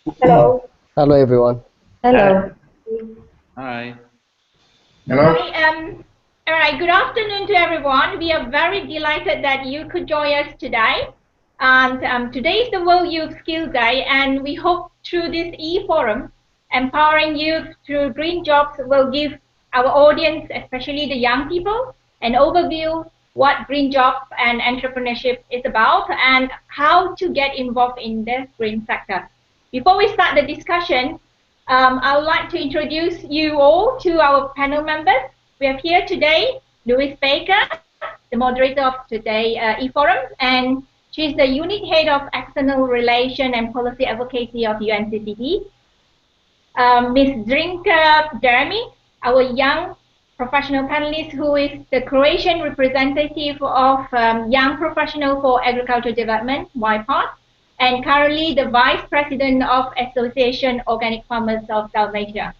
Hello. Hello, everyone. Hello. Hi. Hello. Hi, all right, good afternoon to everyone. We are very delighted that you could join us today. And today is the World Youth Skills Day, and we hope through this e-forum, empowering youth through green jobs will give our audience, especially the young people, an overview what green jobs and entrepreneurship is about and how to get involved in the green sector. Before we start the discussion, I would like to introduce you all to our panel members. We have here today Louise Baker, the moderator of today's e-forum, and she's the Unit Head of External Relation and Policy Advocacy of UNCCD. Ms. Drinka Jeremy, our young professional panelist who is the Croatian representative of Young Professional for Agricultural Development, YPAD, and currently the Vice President of Association Organic Farmers of Dalmatia.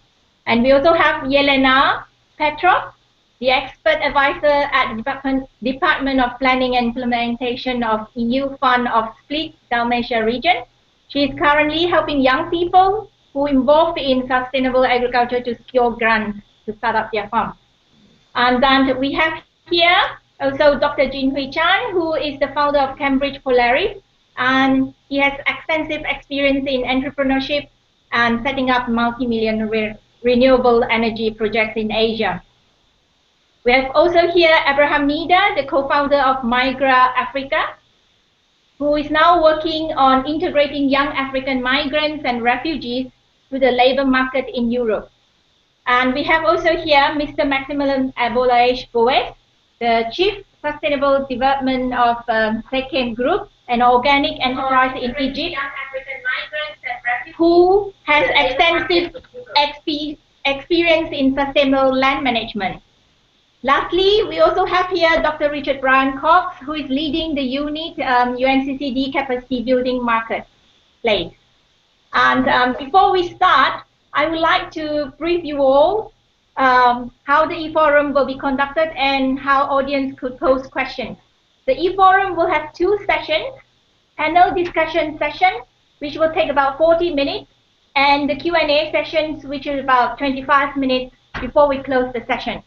And we also have Yelena Petrov, the expert advisor at the Department of Planning and Implementation of EU Fund of Split Dalmatia region. She is currently helping young people who are involved in sustainable agriculture to secure grants to start up their farm. And then we have here also Dr. Jin Hui Chan, who is the founder of Cambridge Polaris, and he has extensive experience in entrepreneurship and setting up multi-million renewable energy projects in Asia. We have also here Abraham Nida, the co-founder of Migra Africa, who is now working on integrating young African migrants and refugees to the labor market in Europe. And we have also here Mr. Maximilian Abolaesh Boes, the Chief Sustainable Development of Second Group, an organic enterprise in Egypt, who has extensive experience in sustainable land management. Lastly, we also have here Dr. Richard Brian Cox, who is leading the unit UNCCD Capacity Building Marketplace. And before we start, I would like to brief you all how the e-forum will be conducted and how audience could pose questions. The e-forum will have two sessions, panel discussion session, which will take about 40 minutes, and the Q&A sessions, which is about 25 minutes before we close the session.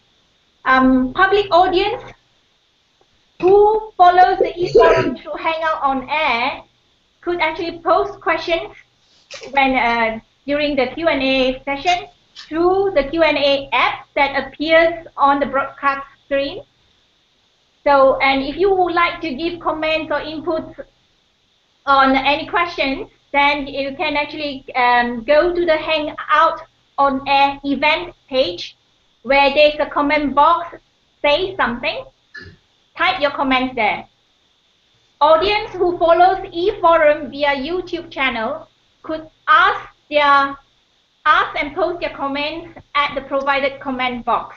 Public audience who follows the e-forum through Hangout on Air could actually post questions when during the Q&A session through the Q&A app that appears on the broadcast screen. So, and if you would like to give comments or inputs on any questions, then you can actually go to the Hangout on Air event page where there's a comment box, say something, type your comments there. Audience who follows e-forum via YouTube channel could ask and post their comments at the provided comment box.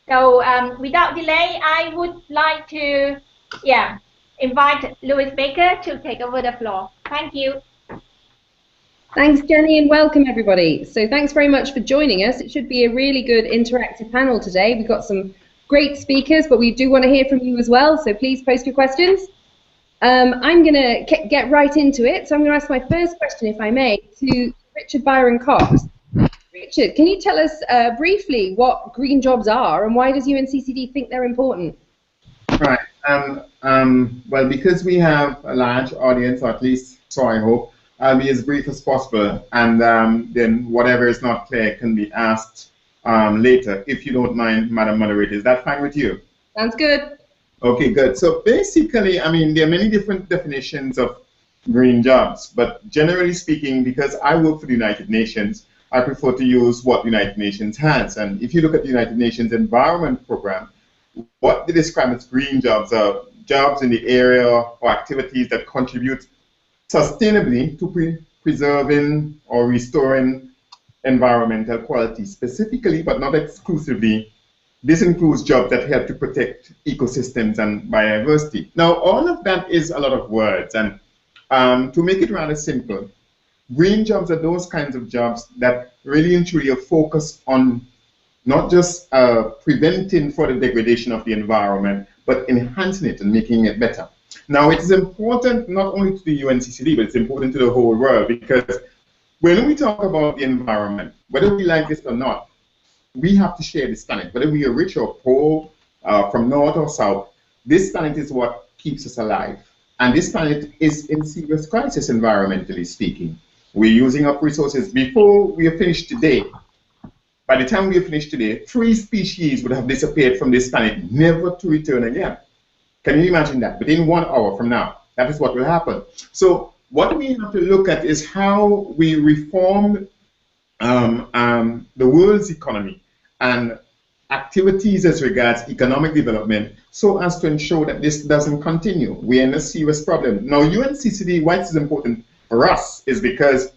So without delay, I would like to invite Louise Baker to take over the floor. Thank you. Thanks, Jenny, and welcome everybody. So thanks very much for joining us. It should be a really good interactive panel today. We've got some great speakers, but we do want to hear from you as well, so please post your questions. I'm going to get right into it. So I'm going to ask my first question, if I may, to Richard Byron Cox. Richard, can you tell us briefly what green jobs are and why does UNCCD think they're important? Right. Well, because we have a large audience, or at least so I hope, I'll be as brief as possible, and then whatever is not clear can be asked later, if you don't mind, Madam Moderator. Is that fine with you? Sounds good. Okay, good. So basically, I mean, there are many different definitions of green jobs, but generally speaking, because I work for the United Nations, I prefer to use what the United Nations has. And if you look at the United Nations Environment Program, what they describe as green jobs are jobs in the area or activities that contribute sustainably to preserving or restoring environmental quality. Specifically, but not exclusively, this includes jobs that help to protect ecosystems and biodiversity. Now, all of that is a lot of words, and to make it rather simple, green jobs are those kinds of jobs that really and truly are focused on not just preventing further degradation of the environment, but enhancing it and making it better. Now, it is important not only to the UNCCD, but it's important to the whole world, because When we talk about the environment, whether we like this or not, we have to share this planet. Whether we are rich or poor, from north or south, this planet is what keeps us alive. And this planet is in serious crisis, environmentally speaking. We're using up resources. Before we are finished today, by the time we are finished today, 3 species would have disappeared from this planet, never to return again. Can you imagine that? Within 1 hour from now, that is what will happen. So what we have to look at is how we reform the world's economy and activities as regards economic development so as to ensure that this doesn't continue. We're in a serious problem. Now, UNCCD, why this is important for us is because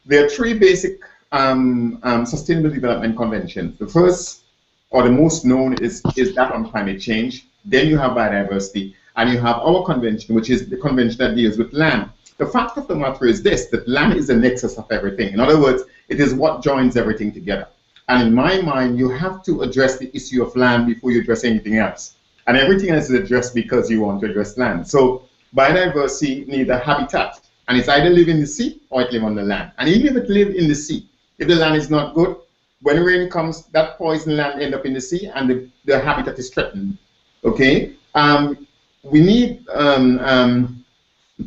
there are 3 basic sustainable development conventions. The first, or the most known, is that on climate change. Then you have biodiversity, and you have our convention, which is the convention that deals with land. The fact of the matter is this, that land is the nexus of everything. In other words, it is what joins everything together. And in my mind, you have to address the issue of land before you address anything else. And everything else is addressed because you want to address land. So biodiversity needs a habitat, and it's either live in the sea or it live on the land. And even if it live in the sea, if the land is not good, when rain comes, that poison land end up in the sea, and the habitat is threatened. Okay, we need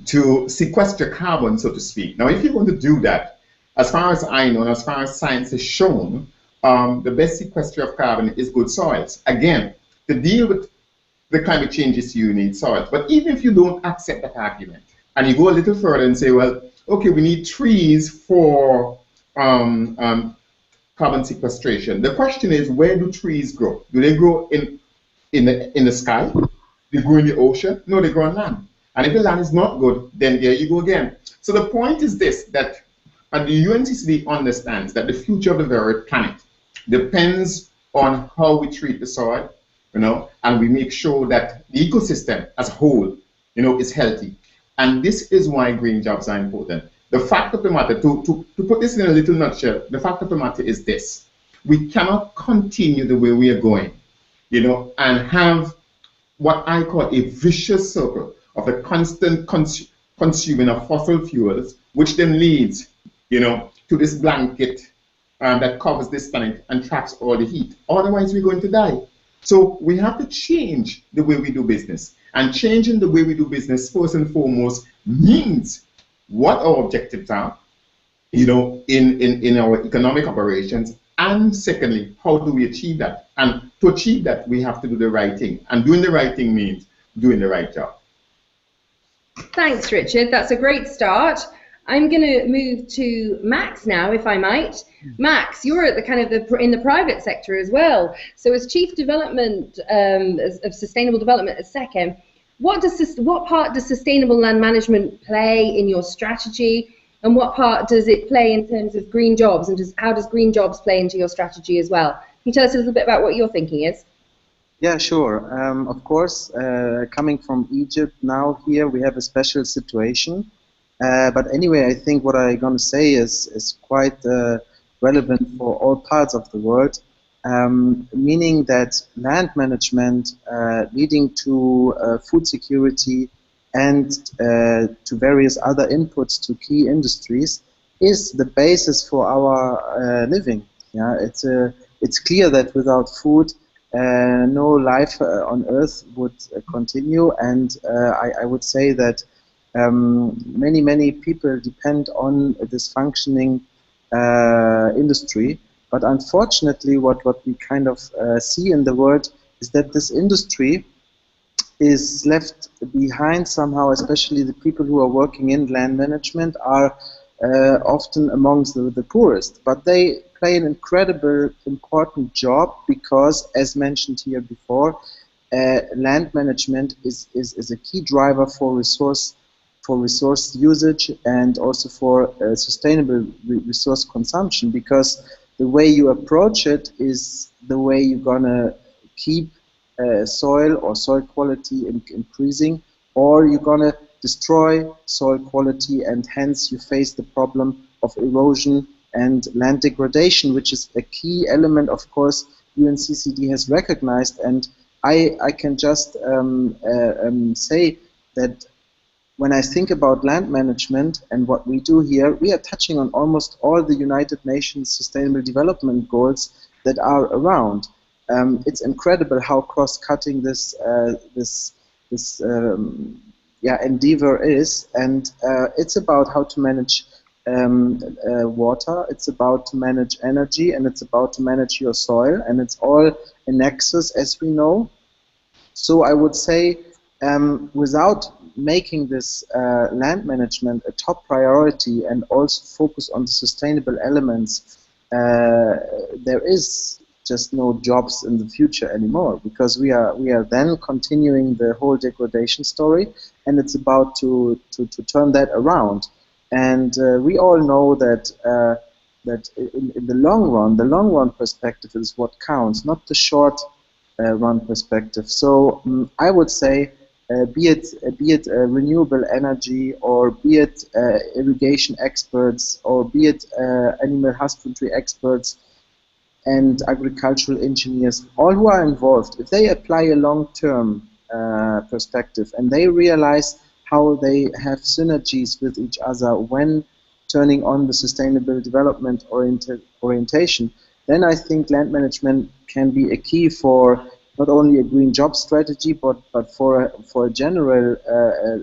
to sequester carbon, so to speak. Now, if you want to do that, as far as I know, and as far as science has shown, the best sequester of carbon is good soils. Again, to deal with the climate change issue, you need soils. But even if you don't accept that argument, and you go a little further and say, well, okay, we need trees for carbon sequestration. The question is, where do trees grow? Do they grow in the sky? They grow in the ocean? No, they grow on land. And if the land is not good, then there you go again. So the point is this, that the UNCCD understands that the future of the very planet depends on how we treat the soil, and we make sure that the ecosystem as a whole, is healthy. And this is why green jobs are important. The fact of the matter, to put this in a little nutshell, the fact of the matter is this. We cannot continue the way we are going, and have what I call a vicious circle of the constant consuming of fossil fuels, which then leads, to this blanket that covers this planet and traps all the heat. Otherwise, we're going to die. So we have to change the way we do business. And changing the way we do business, first and foremost, means what our objectives are, in our economic operations. And secondly, how do we achieve that? And to achieve that, we have to do the right thing. And doing the right thing means doing the right job. Thanks, Richard. That's a great start. I'm going to move to Max now, if I might. Max, you're at in the private sector as well. So as Chief Development of Sustainable Development at SECEM, what part does sustainable land management play in your strategy, and what part does it play in terms of green jobs, and how does green jobs play into your strategy as well? Can you tell us a little bit about what your thinking is? Yeah, sure. Of course, coming from Egypt now here, we have a special situation. But anyway, I think what I'm going to say is quite relevant for all parts of the world, meaning that land management leading to food security and to various other inputs to key industries is the basis for our living. Yeah, it's clear that without food, no life on Earth would continue, and I would say that many people depend on this functioning industry. But unfortunately, what we kind of see in the world is that this industry is left behind somehow, especially the people who are working in land management are often amongst the poorest. But they play an incredible important job because, as mentioned here before, land management is a key driver for resource usage and also for sustainable resource consumption, because the way you approach it is the way you're gonna keep soil or soil quality increasing, or you're gonna destroy soil quality, and hence you face the problem of erosion and land degradation, which is a key element, of course, UNCCD has recognized. And I can just say that when I think about land management and what we do here, we are touching on almost all the United Nations Sustainable Development Goals that are around. It's incredible how cross-cutting this endeavor is, and it's about how to manage water, it's about to manage energy, and it's about to manage your soil, and it's all a nexus, as we know. So I would say, without making this land management a top priority and also focus on the sustainable elements, there is just no jobs in the future anymore, because we are then continuing the whole degradation story, and it's about to turn that around. And we all know that that in the long run perspective is what counts, not the short run perspective. So I would say, be it renewable energy, or be it irrigation experts, or be it animal husbandry experts and agricultural engineers, all who are involved, if they apply a long-term perspective and they realize how they have synergies with each other when turning on the sustainable development orientation, then I think land management can be a key for not only a green job strategy, but for a general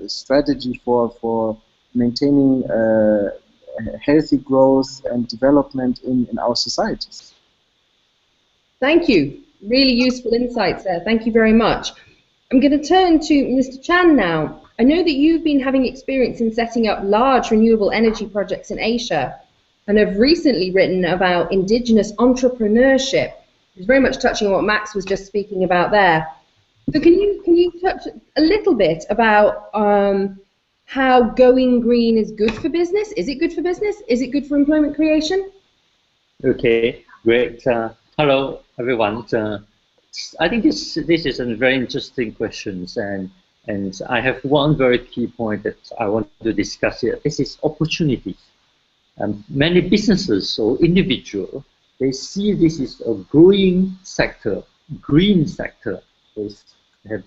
strategy for maintaining healthy growth and development in our societies. Thank you. Really useful insights there. Thank you very much. I'm going to turn to Mr. Chan now. I know that you've been having experience in setting up large renewable energy projects in Asia, and have recently written about indigenous entrepreneurship. It's very much touching on what Max was just speaking about there. So can you touch a little bit about how going green is good for business? Is it good for business? Is it good for employment creation? Okay, great. Hello, everyone. I think this is a very interesting question, and I have one very key point that I want to discuss here. This is opportunities. Many businesses or individuals, they see this is a growing sector, green sector. The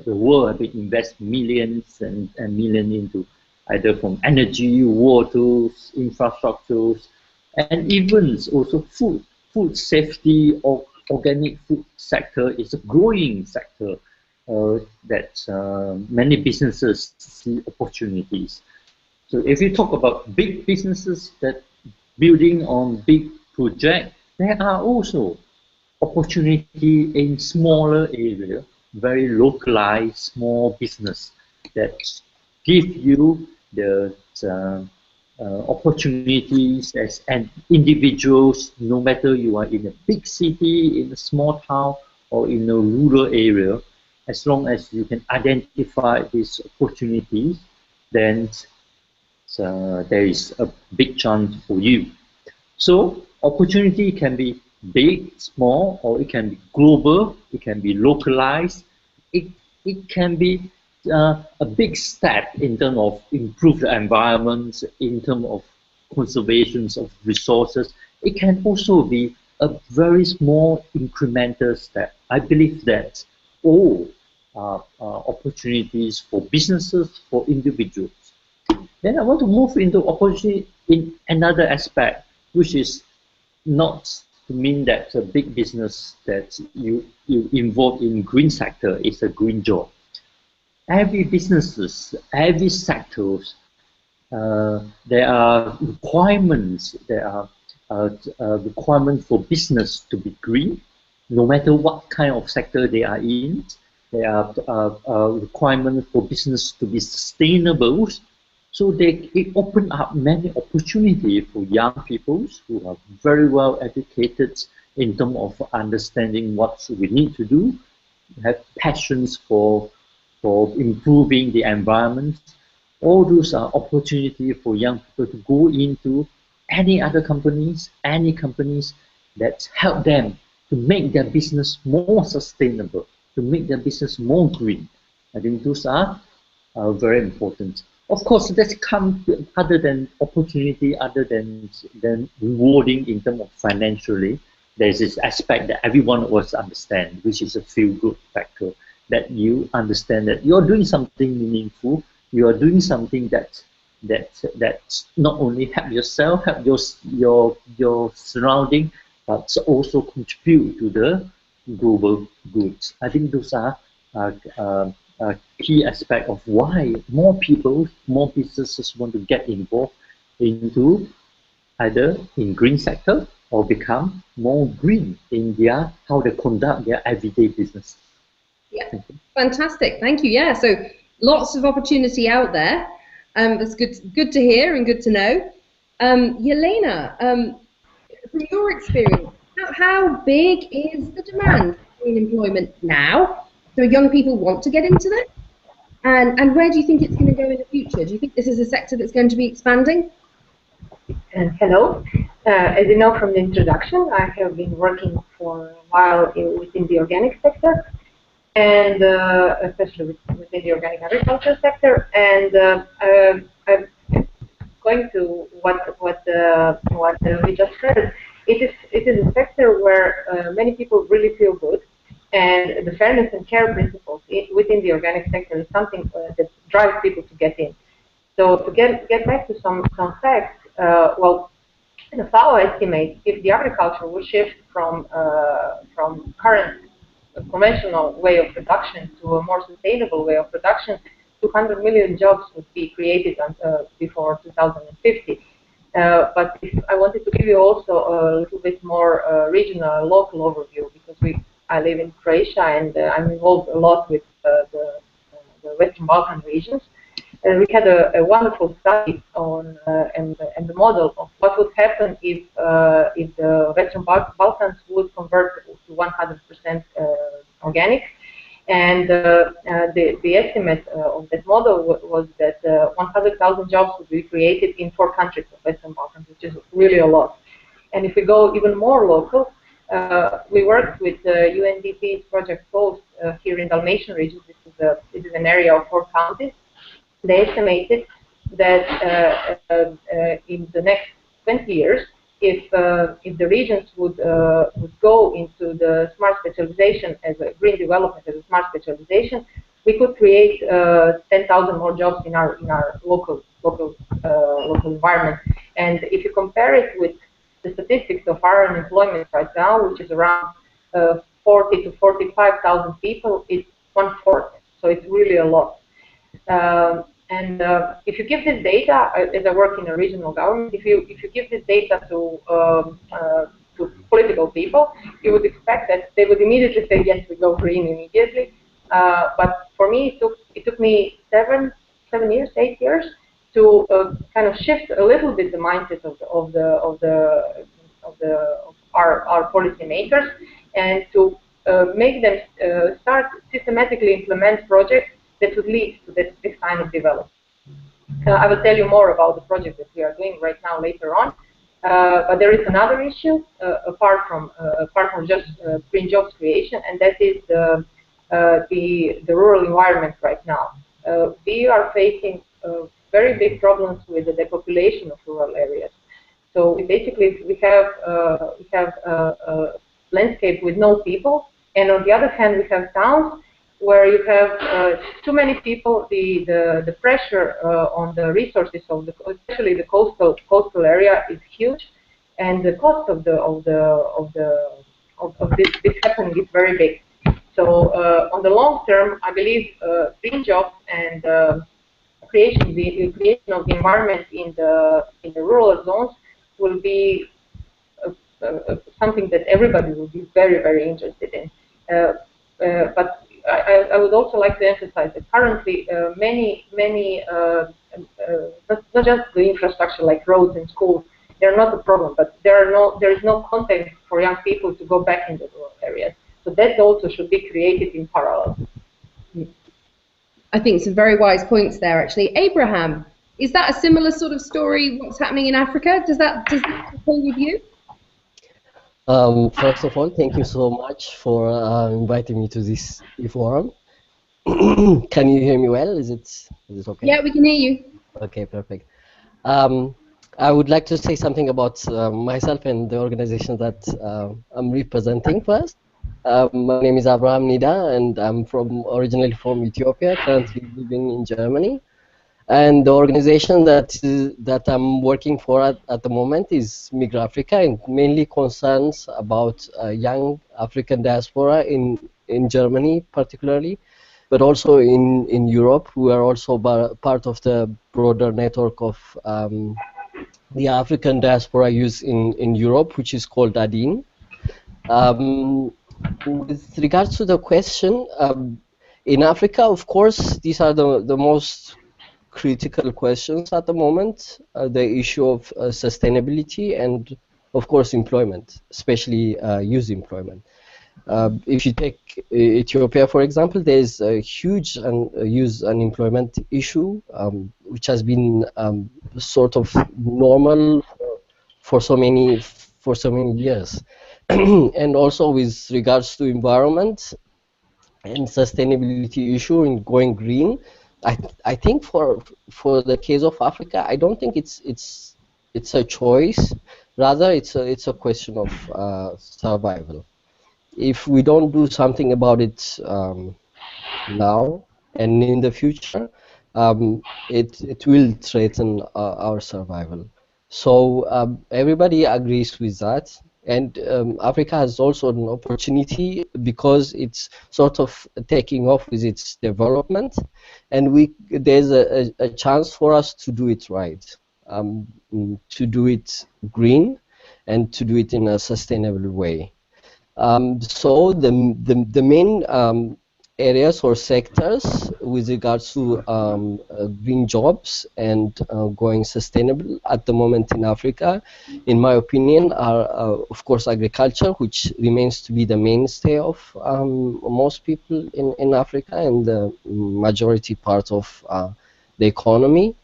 world have been invest millions and millions into either from energy, water, infrastructures, and even also food safety or organic food sector is a growing sector that many businesses see opportunities. So if you talk about big businesses that building on big project, there are also opportunity in smaller area, very localized small business that give you the opportunities as an individuals, no matter you are in a big city, in a small town, or in a rural area. As long as you can identify these opportunities, then there is a big chance for you. So opportunity can be big, small, or it can be global, it can be localized, it can be a big step in terms of improve the environment, in terms of conservation of resources. It can also be a very small incremental step. I believe that all are opportunities for businesses, for individuals. Then I want to move into opportunity in another aspect, which is not to mean that a big business that you involved in green sector is a green job. Every businesses, every sectors, there are requirements. There are requirements for business to be green, no matter what kind of sector they are in. There are requirements for business to be sustainable. So it opened up many opportunities for young people who are very well educated in terms of understanding what we need to do, have passions for improving the environment. All those are opportunities for young people to go into any companies that help them to make their business more sustainable, to make their business more green. I think those are very important. Of course, that comes other than opportunity, other than rewarding in terms of financially. There's this aspect that everyone of us understand, which is a feel-good factor, that you understand that you're doing something meaningful, you are doing something that not only help yourself, help your surrounding, but also contribute to the global goods. I think those are a key aspect of why more people, more businesses want to get involved into either in green sector or become more green in their how they conduct their everyday business. Yeah, fantastic. Thank you. Yeah, so lots of opportunity out there. That's good to hear and good to know. Yelena, from your experience, how big is the demand for green employment now? Do young people want to get into this? And where do you think it's going to go in the future? Do you think this is a sector that's going to be expanding? Hello. As you know from the introduction, I have been working for a while within the organic sector, and especially within the organic agriculture sector. And I'm going to what we just heard. It is a sector where many people really feel good, and the fairness and care principles within the organic sector is something that drives people to get in. So to get back to some facts, well, the FAO estimates if the agriculture will shift from current conventional way of production to a more sustainable way of production, 200 million jobs would be created before 2050. But I wanted to give you also a little bit more regional, local overview, because I live in Croatia, and I'm involved a lot with the Western Balkan regions. And we had a wonderful study on and the model of what would happen if the Western Balkans would convert to 100% organic. And the estimate of that model was that 100,000 jobs would be created in 4 countries of Western Balkans, which is really a lot. And if we go even more local, we worked with UNDP's Project Coast here in Dalmatian region. This is an area of 4 counties. They estimated that in the next 20 years, if the regions would go into the smart specialization as a green development as a smart specialization, we could create 10,000 more jobs in our local environment. And if you compare it with the statistics of our unemployment right now, which is around 40 to 45,000 people, it's 1/4. So it's really a lot. And if you give this data, as I work in a regional government, if you give this data to political people, you would expect that they would immediately say yes, we go green immediately. But for me, it took me 8 years to kind of shift a little bit the mindset of our policymakers, and to make them start systematically implement projects that would lead to this kind of development. I will tell you more about the project that we are doing right now later on. But there is another issue apart from just green jobs creation, and that is the rural environment right now. We are facing very big problems with the depopulation of rural areas. So we have a landscape with no people, and on the other hand, we have towns where you have too many people. The pressure on the resources especially the coastal area is huge, and the cost of this happening is very big. So on the long term, I believe green jobs and the creation of the environment in the rural zones will be something that everybody will be very, very interested in. But I would also like to emphasize that currently many not just the infrastructure like roads and schools, they're not the problem, but there is no content for young people to go back in the rural areas. So that also should be created in parallel. I think some very wise points there, actually. Abraham, is that a similar sort of story, what's happening in Africa? Does that go with you? First of all, thank you so much for inviting me to this forum. Can you hear me well? Is it okay? Yeah, we can hear you. Okay, perfect. I would like to say something about myself and the organization that I'm representing first. My name is Abraham Nida, and I'm originally from Ethiopia, currently living in Germany. And the organization that I'm working for at the moment is MigrAfrica, and mainly concerns about young African diaspora in Germany particularly, but also in Europe. We are also part of the broader network of the African diaspora youth in Europe, which is called ADIN. With regards to the question, in Africa, of course, these are the most critical questions at the moment, the issue of sustainability and, of course, employment, especially youth employment. If you take Ethiopia, for example, there is a huge youth unemployment issue, which has been sort of normal for so many years. And also with regards to environment and sustainability issue in going green, I think for the case of Africa, I don't think it's a choice. Rather, it's a question of survival. If we don't do something about it now and in the future, it will threaten our survival. So everybody agrees with that, and Africa has also an opportunity because it's sort of taking off with its development, and there's a chance for us to do it right, to do it green, and to do it in a sustainable way. So the main areas or sectors with regards to green jobs and going sustainable at the moment in Africa, in my opinion, are of course agriculture, which remains to be the mainstay of most people in Africa and the majority part of the economy.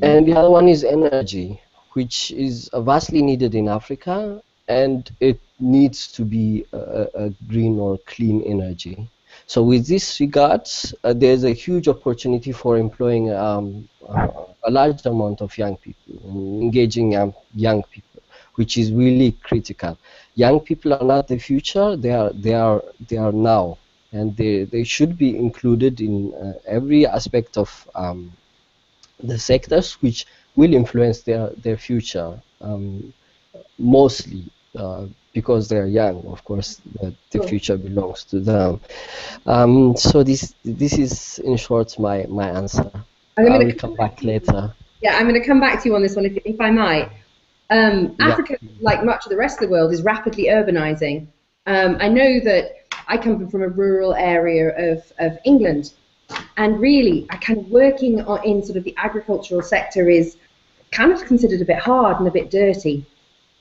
And the other one is energy, which is vastly needed in Africa, and it needs to be a green or clean energy. So with this regards, there's a huge opportunity for employing a large amount of young people, engaging young people, which is really critical. Young people are not the future; they are now, and they should be included in every aspect of the sectors which will influence their future, mostly because they're young. Of course, the future belongs to them. So this is in short my answer. I will come back later. Yeah, I'm going to come back to you on this one if I might. Africa, like much of the rest of the world, is rapidly urbanizing. I know that I come from a rural area of England, and really, I kind of working in sort of the agricultural sector is kind of considered a bit hard and a bit dirty.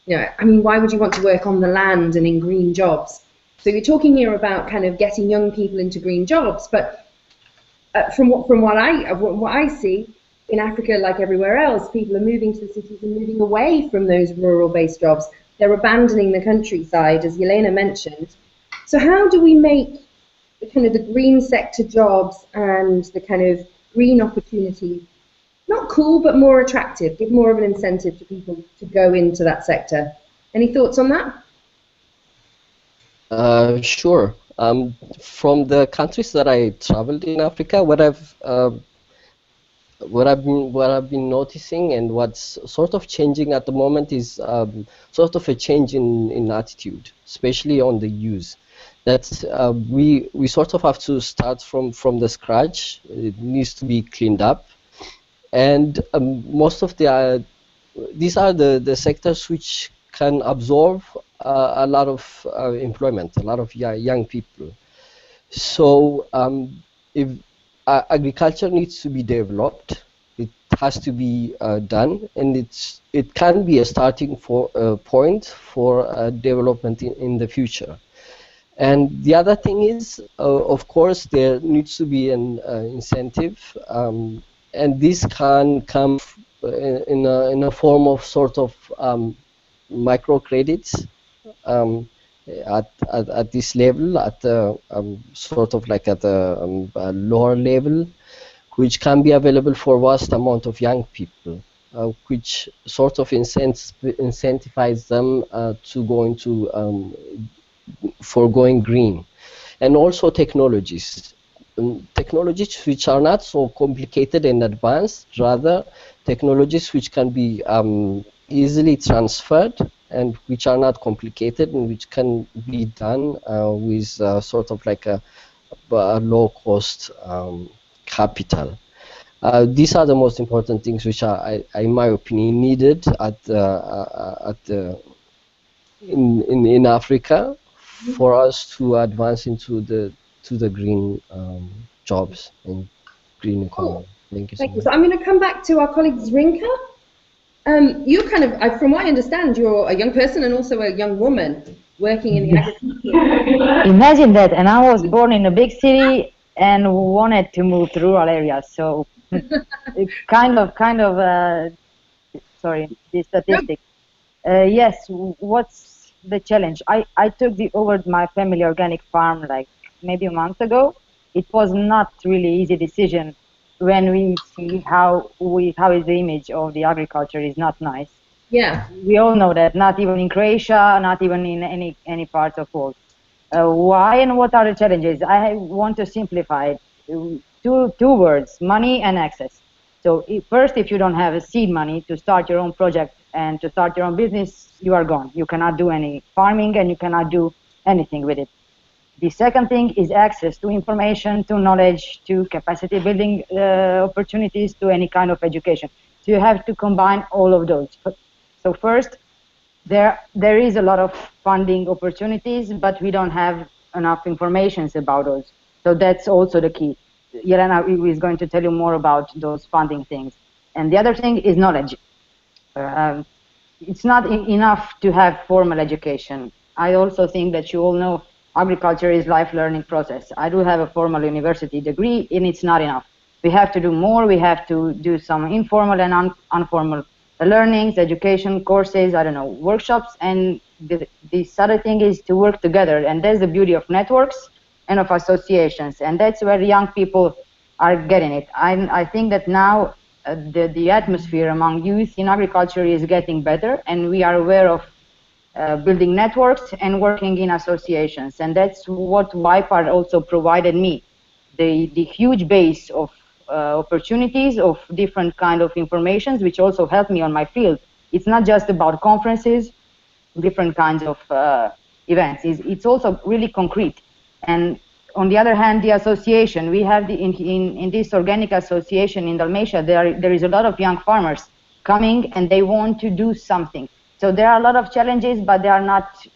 You know, I mean, why would you want to work on the land and in green jobs? So you're talking here about kind of getting young people into green jobs, but from what I see in Africa, like everywhere else, people are moving to the cities and moving away from those rural-based jobs. They're abandoning the countryside, as Yelena mentioned. So how do we make kind of the green sector jobs and the kind of green opportunities not cool but more attractive, give more of an incentive to people to go into that sector? Any thoughts on that? Sure. From the countries that I traveled in Africa, what I've been noticing and what's sort of changing at the moment is sort of a change in attitude, especially on the youth. That we sort of have to start from the scratch. It needs to be cleaned up, and most of these are the sectors which can absorb a lot of employment, a lot of young people. So if agriculture needs to be developed, it has to be done, and it can be a starting point for development in the future. And the other thing is, of course, there needs to be an incentive, and this can come in a form of sort of microcredits at this level, at sort of like at a lower level, which can be available for vast amount of young people, which sort of incentivize them to go into for going green. And also technologies. technologies which are not so complicated and advanced, rather technologies which can be easily transferred and which are not complicated and which can be done with sort of like a low cost capital. These are the most important things which are, in my opinion, needed in Africa for us to advance into the green jobs and green economy. Thank you so Thank you. much. So I'm going to come back to our colleague Zrinka. You're kind of, from what I understand, you're a young person and also a young woman working in the agriculture. Imagine that, and I was born in a big city and wanted to move to rural areas. So, kind of, sorry, the statistic. Yes, what's the challenge? I took over my family organic farm like maybe a month ago. It was not really easy decision when we see how is the image of the agriculture is not nice. Yeah. We all know that, not even in Croatia, not even in any part of the world. Why and what are the challenges? I want to simplify it. Two words: money and access. So first, if you don't have a seed money to start your own project and to start your own business, you are gone. You cannot do any farming and you cannot do anything with it. The second thing is access to information, to knowledge, to capacity building opportunities, to any kind of education. So you have to combine all of those. So first, there is a lot of funding opportunities, but we don't have enough information about those. So that's also the key. Jelena is going to tell you more about those funding things. And the other thing is knowledge. It's not enough to have formal education. I also think that you all know agriculture is life learning process. I do have a formal university degree, and it's not enough. We have to do more. We have to do some informal and informal learnings, education courses, I don't know, workshops, and this other thing is to work together, and that's the beauty of networks and of associations, and that's where young people are getting it. I think that now the atmosphere among youth in agriculture is getting better, and we are aware of building networks and working in associations, and that's what YPAR also provided me, the huge base of opportunities of different kind of informations, which also helped me on my field. It's not just about conferences, different kinds of events. It's also really concrete. And on the other hand, the association, we have in this organic association in Dalmatia, there is a lot of young farmers coming and they want to do something. So there are a lot of challenges, but they are not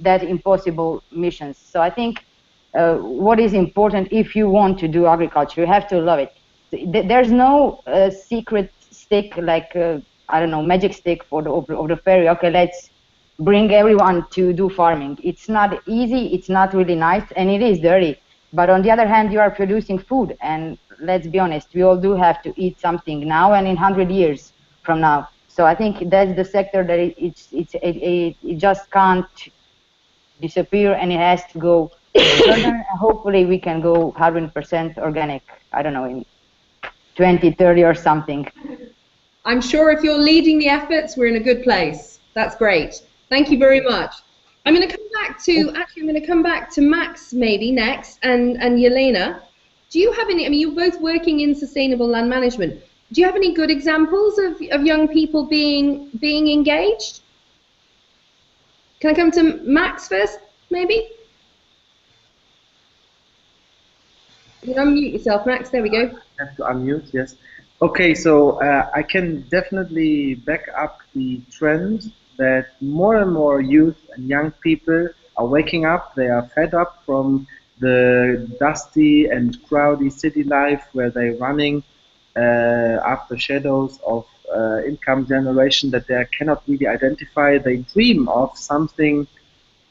that impossible missions. So I think what is important, if you want to do agriculture, you have to love it. There's no secret stick, like I don't know, magic stick of the fairy. Okay, let's bring everyone to do farming. It's not easy, it's not really nice, and it is dirty. But on the other hand, you are producing food, and let's be honest, we all do have to eat something now and in 100 years from now. So I think that's the sector that it just can't disappear, and it has to go further. Hopefully we can go 100% organic, I don't know, in 2030 or something. I'm sure if you're leading the efforts, we're in a good place. That's great. Thank you very much. I'm going to come back to Max maybe next, and Jelena. Do you have any, I mean, you're both working in sustainable land management. Do you have any good examples of young people being engaged? Can I come to Max first, maybe? You can unmute yourself, Max. There we go. I have to unmute, yes. Okay, so I can definitely back up the trend that more and more youth and young people are waking up. They are fed up from the dusty and crowded city life where they're running after shadows of income generation that they cannot really identify. They dream of something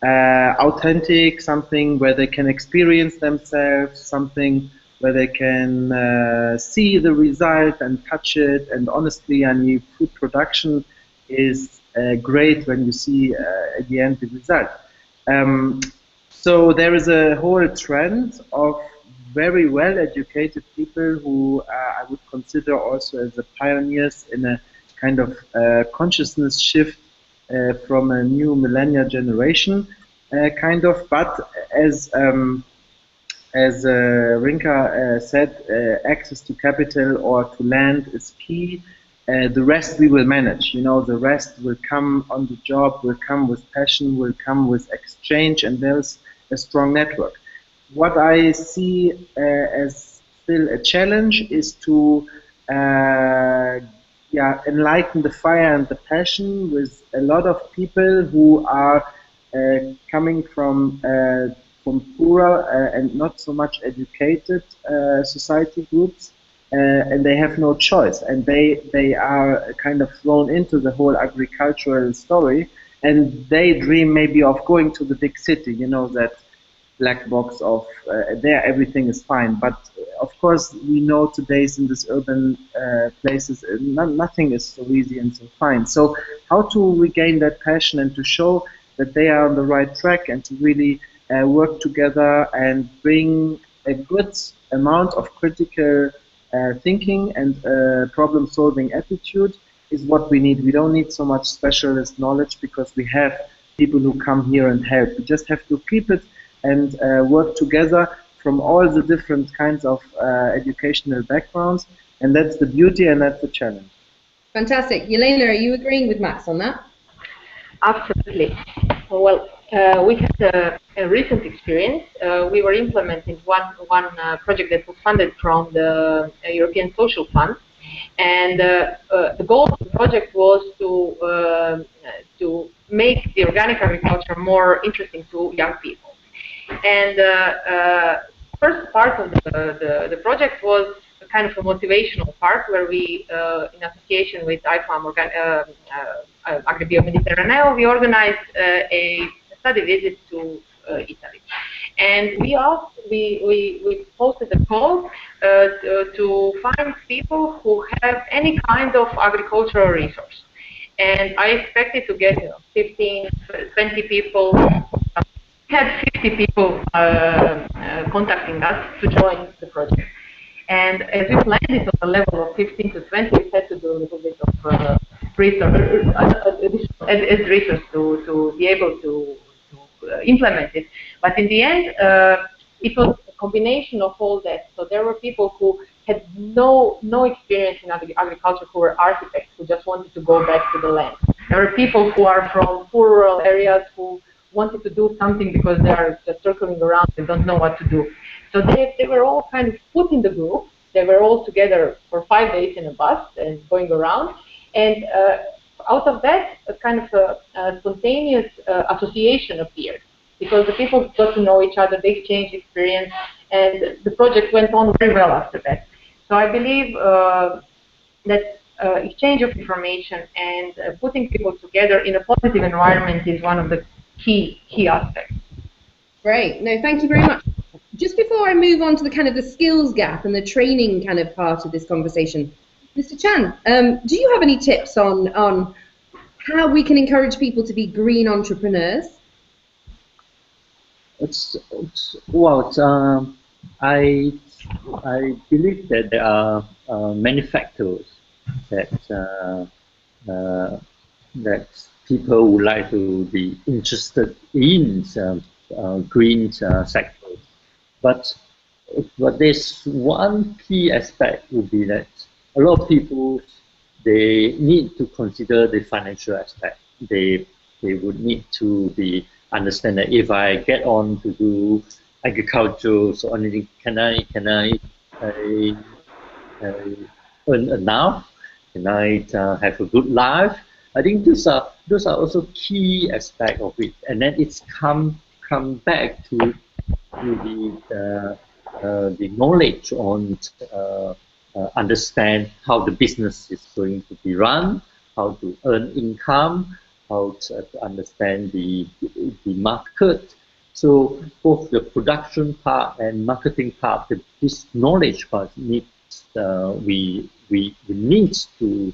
authentic, something where they can experience themselves, something where they can see the result and touch it. And honestly, I mean, food production is great when you see at the end the result. So there is a whole trend of very well-educated people who I would consider also as the pioneers in a kind of consciousness shift from a new millennial generation, kind of. But as as Rinka said, access to capital or to land is key. The rest we will manage. You know, the rest will come on the job, will come with passion, will come with exchange, and there's a strong network. What I see as still a challenge is to enlighten the fire and the passion with a lot of people who are coming from poorer and not so much educated society groups, and they have no choice, and they are kind of thrown into the whole agricultural story, and they dream maybe of going to the big city, you know, that black box of there everything is fine. But of course we know today's in these urban places nothing is so easy and so fine. So how to regain that passion and to show that they are on the right track and to really work together and bring a good amount of critical thinking and problem-solving attitude is what we need. We don't need so much specialist knowledge because we have people who come here and help. We just have to keep it and work together from all the different kinds of educational backgrounds, and that's the beauty and that's the challenge. Fantastic. Yelena, are you agreeing with Max on that? Absolutely. Well, we had a recent experience. We were implementing one project that was funded from the European Social Fund, and the goal of the project was to make the organic agriculture more interesting to young people. And first part of the project was a kind of a motivational part where we, in association with IFAM Agribio Mediterraneo, we organized a study visit to Italy. And we posted a call to find people who have any kind of agricultural resource. And I expected to get 15, 20 people. Had 50 people contacting us to join the project. And as we planned it on the level of 15 to 20, we had to do a little bit of research to be able to implement it. But in the end, it was a combination of all that. So there were people who had no experience in agriculture, who were architects, who just wanted to go back to the land. There were people who are from rural areas who wanted to do something because they are just circling around and don't know what to do. So they were all kind of put in the group. They were all together for 5 days in a bus and going around. And out of that, a kind of a spontaneous association appeared, because the people got to know each other, they exchanged experience, and the project went on very well after that. So I believe that exchange of information and putting people together in a positive environment is one of the key aspects. Great. No, thank you very much. Just before I move on to the kind of the skills gap and the training kind of part of this conversation, Mr. Chan, do you have any tips on how we can encourage people to be green entrepreneurs? I believe that there are many factors that people would like to be interested in green sectors. But there's one key aspect would be that a lot of people, they need to consider the financial aspect. They would need to understand that if I get on to do agriculture, so only can I earn enough? Can I have a good life? I think those are also key aspects of it, and then it's come back to the knowledge on understand how the business is going to be run, how to earn income, how to understand the market. So both the production part and marketing part, this knowledge part needs we need to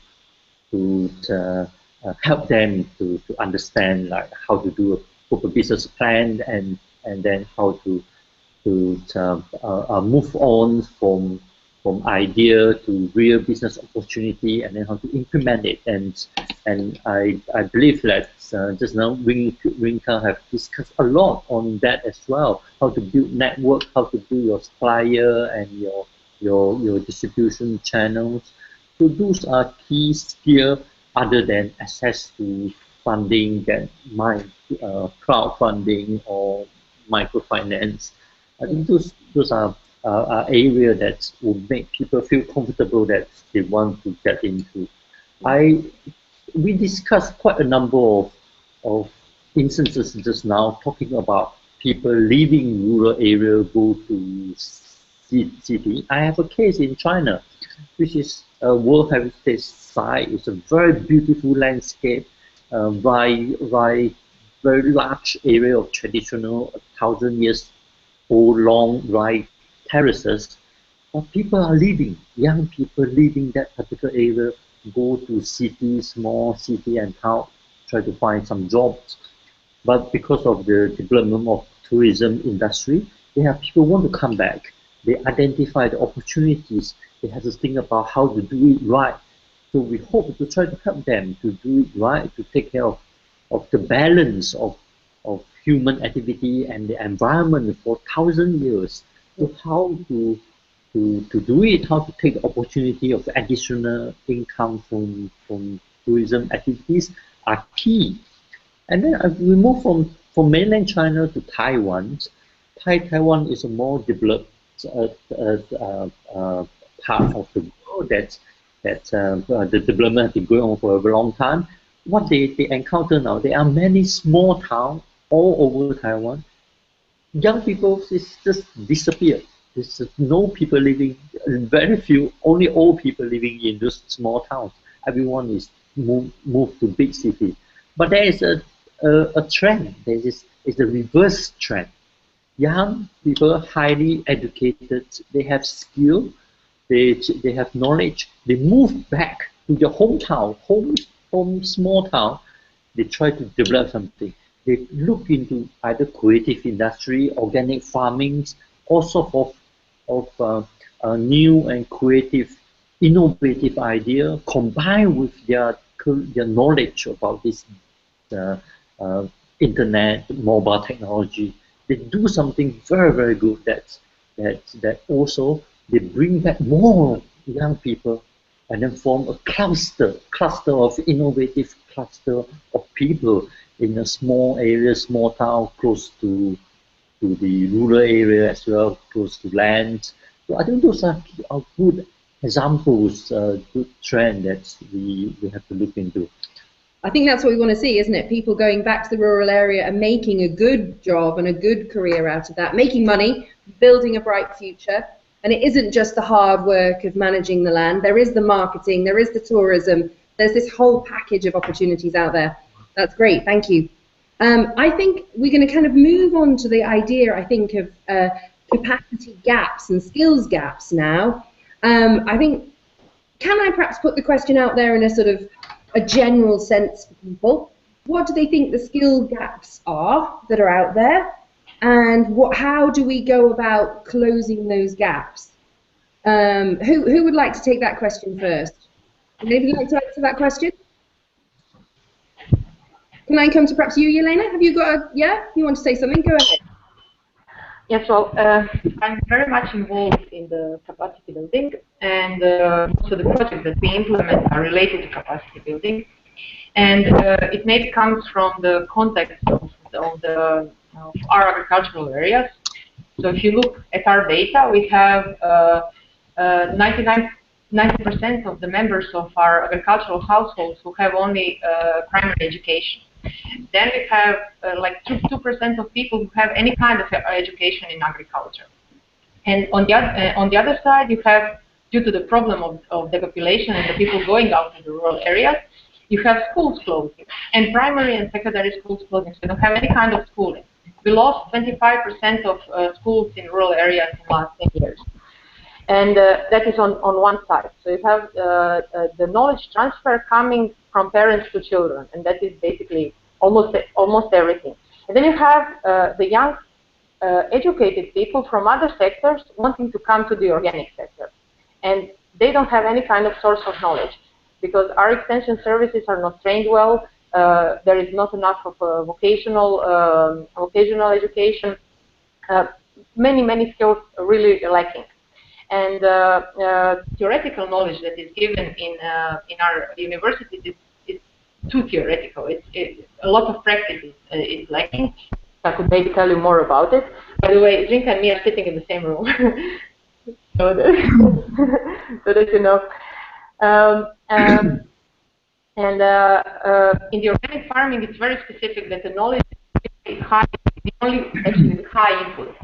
help them to understand like how to do a proper business plan and then how to move on from idea to real business opportunity, and then how to implement it. And And I believe that just now Rinka have discussed a lot on that as well. How to build network, how to build your supplier and your distribution channels. So those are key skills other than access to funding that might crowdfunding or microfinance. I think those are area that will make people feel comfortable that they want to get into. I we discussed quite a number of instances just now talking about people leaving rural area go to city. I have a case in China, which is a World Heritage Site. It's a very beautiful landscape, by very large area of traditional 1,000 years old long rye terraces. But people are leaving, young people leaving that particular area, go to cities, small city and town, try to find some jobs. But because of the development of tourism industry, they have people want to come back. They identify the opportunities. They have to think about how to do it right. So we hope to try to help them to do it right, to take care of the balance of human activity and the environment for 1,000 years. So how to do it, how to take the opportunity of additional income from tourism activities are key. And then we move from mainland China to Taiwan. Taiwan is a more developed part of the world that the development has been going on for a very long time. What they encounter now, there are many small towns all over Taiwan. Young people just disappear. There's no people living, very few, only old people living in those small towns. Everyone is moved to big city. But there is a trend. There is a reverse trend. Young people, highly educated, they have skill, they have knowledge. They move back to their hometown, home small town. They try to develop something. They look into either creative industry, organic farming, all sorts of new and creative, innovative idea combined with their knowledge about this uh, uh, internet, mobile technology. They do something very, very good that also they bring back more young people and then form a cluster of innovative cluster of people in a small area, small town, close to the rural area as well, close to land. So I think those are good examples, good trend that we have to look into. I think that's what we want to see, isn't it? People going back to the rural area and making a good job and a good career out of that, making money, building a bright future. And it isn't just the hard work of managing the land. There is the marketing, there is the tourism, there's this whole package of opportunities out there. That's great, thank you. I think we're going to kind of move on to the idea, I think, of capacity gaps and skills gaps now. I think, can I perhaps put the question out there in a sort of a general sense for people? What do they think the skill gaps are that are out there, and how do we go about closing those gaps? Who would like to take that question first? Would anybody like to answer that question? Can I come to perhaps you, Yelena? Have you got yeah? You want to say something? Go ahead. Yes, well, I'm very much involved in the capacity building, and so the projects that we implement are related to capacity building, and it maybe comes from the context of our agricultural areas. So if you look at our data, we have 90% of the members of our agricultural households who have only primary education. Then we have like 2% of people who have any kind of education in agriculture. And on the other side, you have, due to the problem of the population and the people going out to the rural areas, you have schools closing, and primary and secondary schools closing. So you don't have any kind of schooling. We lost 25% of schools in rural areas in the last 10 years. And that is on one side. So you have the knowledge transfer coming from parents to children, and that is basically almost everything. And then you have the young educated people from other sectors wanting to come to the organic sector, and they don't have any kind of source of knowledge. because our extension services are not trained well. There is not enough of vocational education. Many skills are really lacking. And theoretical knowledge that is given in our universities is too theoretical. A lot of practice is lacking. I could maybe tell you more about it. By the way, Jinka and me are sitting in the same room, so that you know. And in the organic farming, it's very specific that the knowledge is high, actually the high input.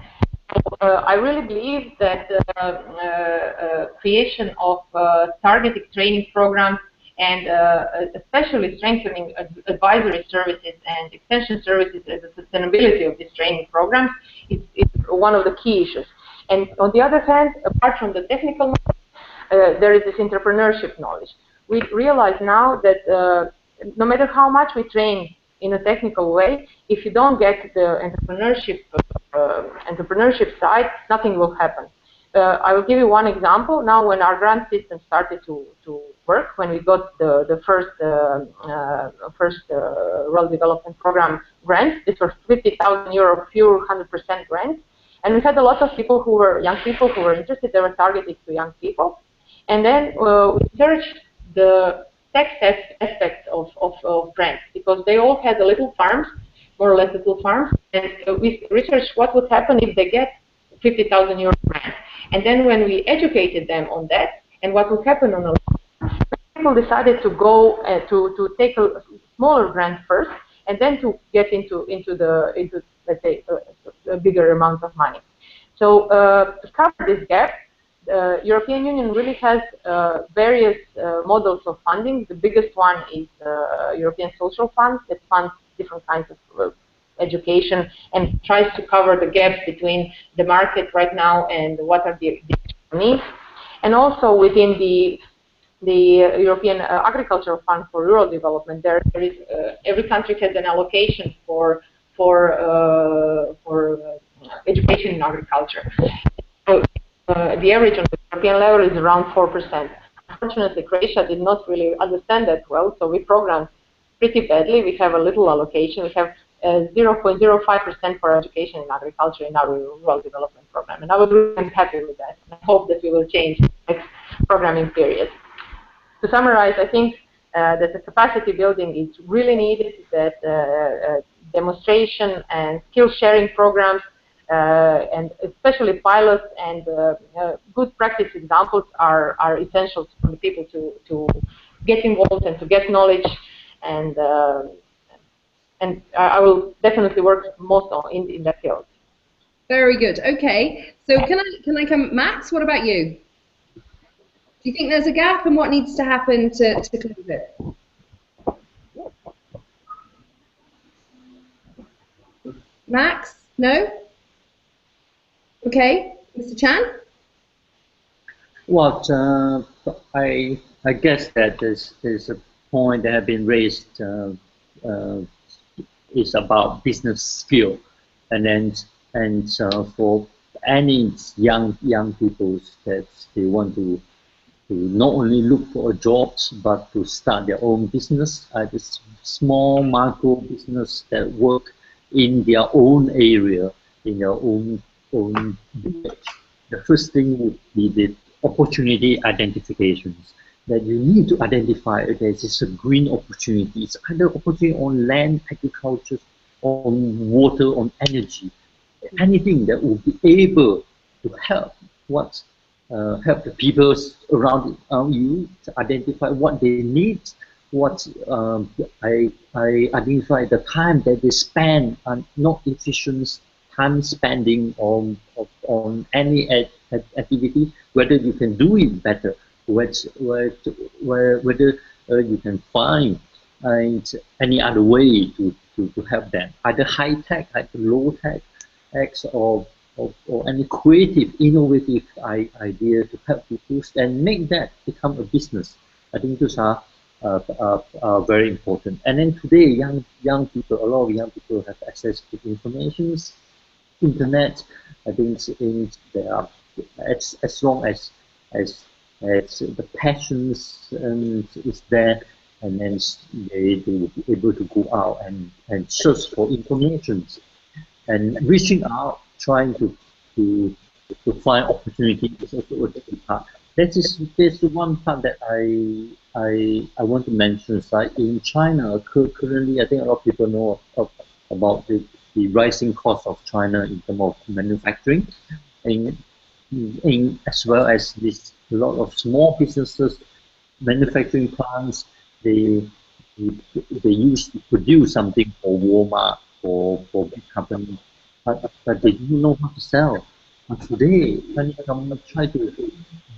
So I really believe that creation of targeted training programs and especially strengthening advisory services and extension services as a sustainability of these training programs is one of the key issues. And on the other hand, apart from the technical knowledge, there is this entrepreneurship knowledge. We realize now that no matter how much we train in a technical way, if you don't get the entrepreneurship side, nothing will happen. I will give you one example. Now, when our grant system started to work, when we got the first rural development program grants, this was 50,000 euro pure 100% grants, and we had a lot of people who were young people who were interested. They were targeted to young people, and then we searched the tax aspects of grants, because they all had little farms, more or less little farms, and we researched what would happen if they get 50,000 euro grant. And then when we educated them on that and what would happen on a people decided to go to take a smaller grant first, and then to get into let's say a bigger amount of money. So to cover this gap, the European Union really has various models of funding. The biggest one is European Social Fund that funds different kinds of education and tries to cover the gaps between the market right now and what are the needs. And also within the European Agricultural Fund for Rural Development, there is every country has an allocation for education in agriculture. So, the average on the European level is around 4%. Unfortunately, Croatia did not really understand that well, so we programmed pretty badly. We have a little allocation. We have 0.05% for education in agriculture in our rural development program, and I was really happy with that. I hope that we will change next programming period. To summarize, I think that the capacity building is really needed, that demonstration and skill sharing programs and especially pilots and good practice examples are essential for the people to get involved and to get knowledge, and I will definitely work most on in that field. Very good. Okay, so can I come, Max? What about you? Do you think there's a gap, and what needs to happen to close it? Max? No? Okay, Mr. Chan? Well, I guess that there's a point that has been raised is about business skill, and for any young people that they want to not only look for jobs but to start their own business, this small micro business that work in their own area, in their own village. The first thing would be the opportunity identifications, that you need to identify there's this green opportunity. It's either opportunity on land, agriculture, on water, on energy, anything that will be able to help help the people around you to identify what they need, what I identify the time that they spend on not efficient time spending on any activity, whether you can do it better, whether you can find any other way to help them, either high tech, either low tech, or any creative, innovative idea to help people and make that become a business. I think those are very important. And then today, young people, a lot of young people have access to information, internet. I think there are, as long as It's the passions is there, and then they will be able to go out and search for information and reaching out, trying to to find opportunity is also a key part. That is one part that I want to mention. Like in China, currently, I think a lot of people know about the rising cost of China in terms of manufacturing, and as well as this a lot of small businesses, manufacturing plants, they they, they used to produce something for Walmart for big companies, but they didn't know how to sell. But today, Chinese government try to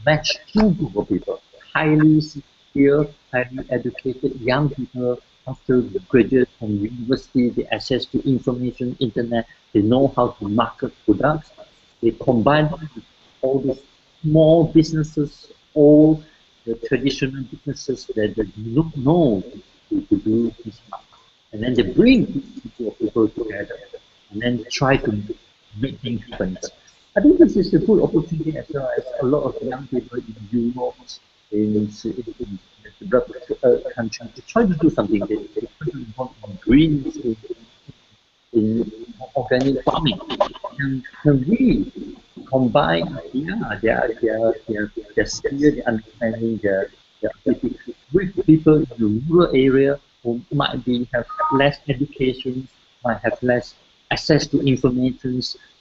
match two group of people, highly skilled, highly educated young people after graduate from university, they access to information, internet, they know how to market products. They combine with all these small businesses, all the traditional businesses that do not know to do this part. And then they bring these group of people together and then try to make things happen. I think this is a good opportunity as well as a lot of young people in Europe, in developed countries, they try to do something. They try to involve in greens, in organic farming. Can we combine their skill, their understanding, their ability with people in the rural area who might be have less education, might have less access to information,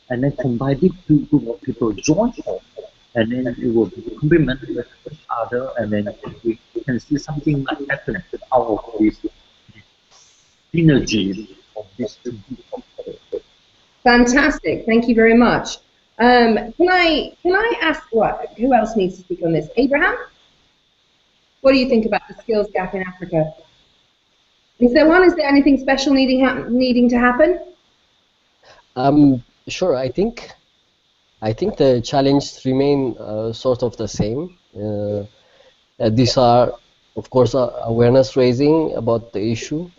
and then combine these two group of people join force, and then it will be complementary with each other, and then we can see something might happen out of this synergy of these two groups of people. Fantastic. Thank you very much. Can I ask who else needs to speak on this? Abraham, what do you think about the skills gap in Africa? Is there anything special needing to happen? Sure. I think the challenges remain sort of the same. These are, of course, awareness raising about the issue.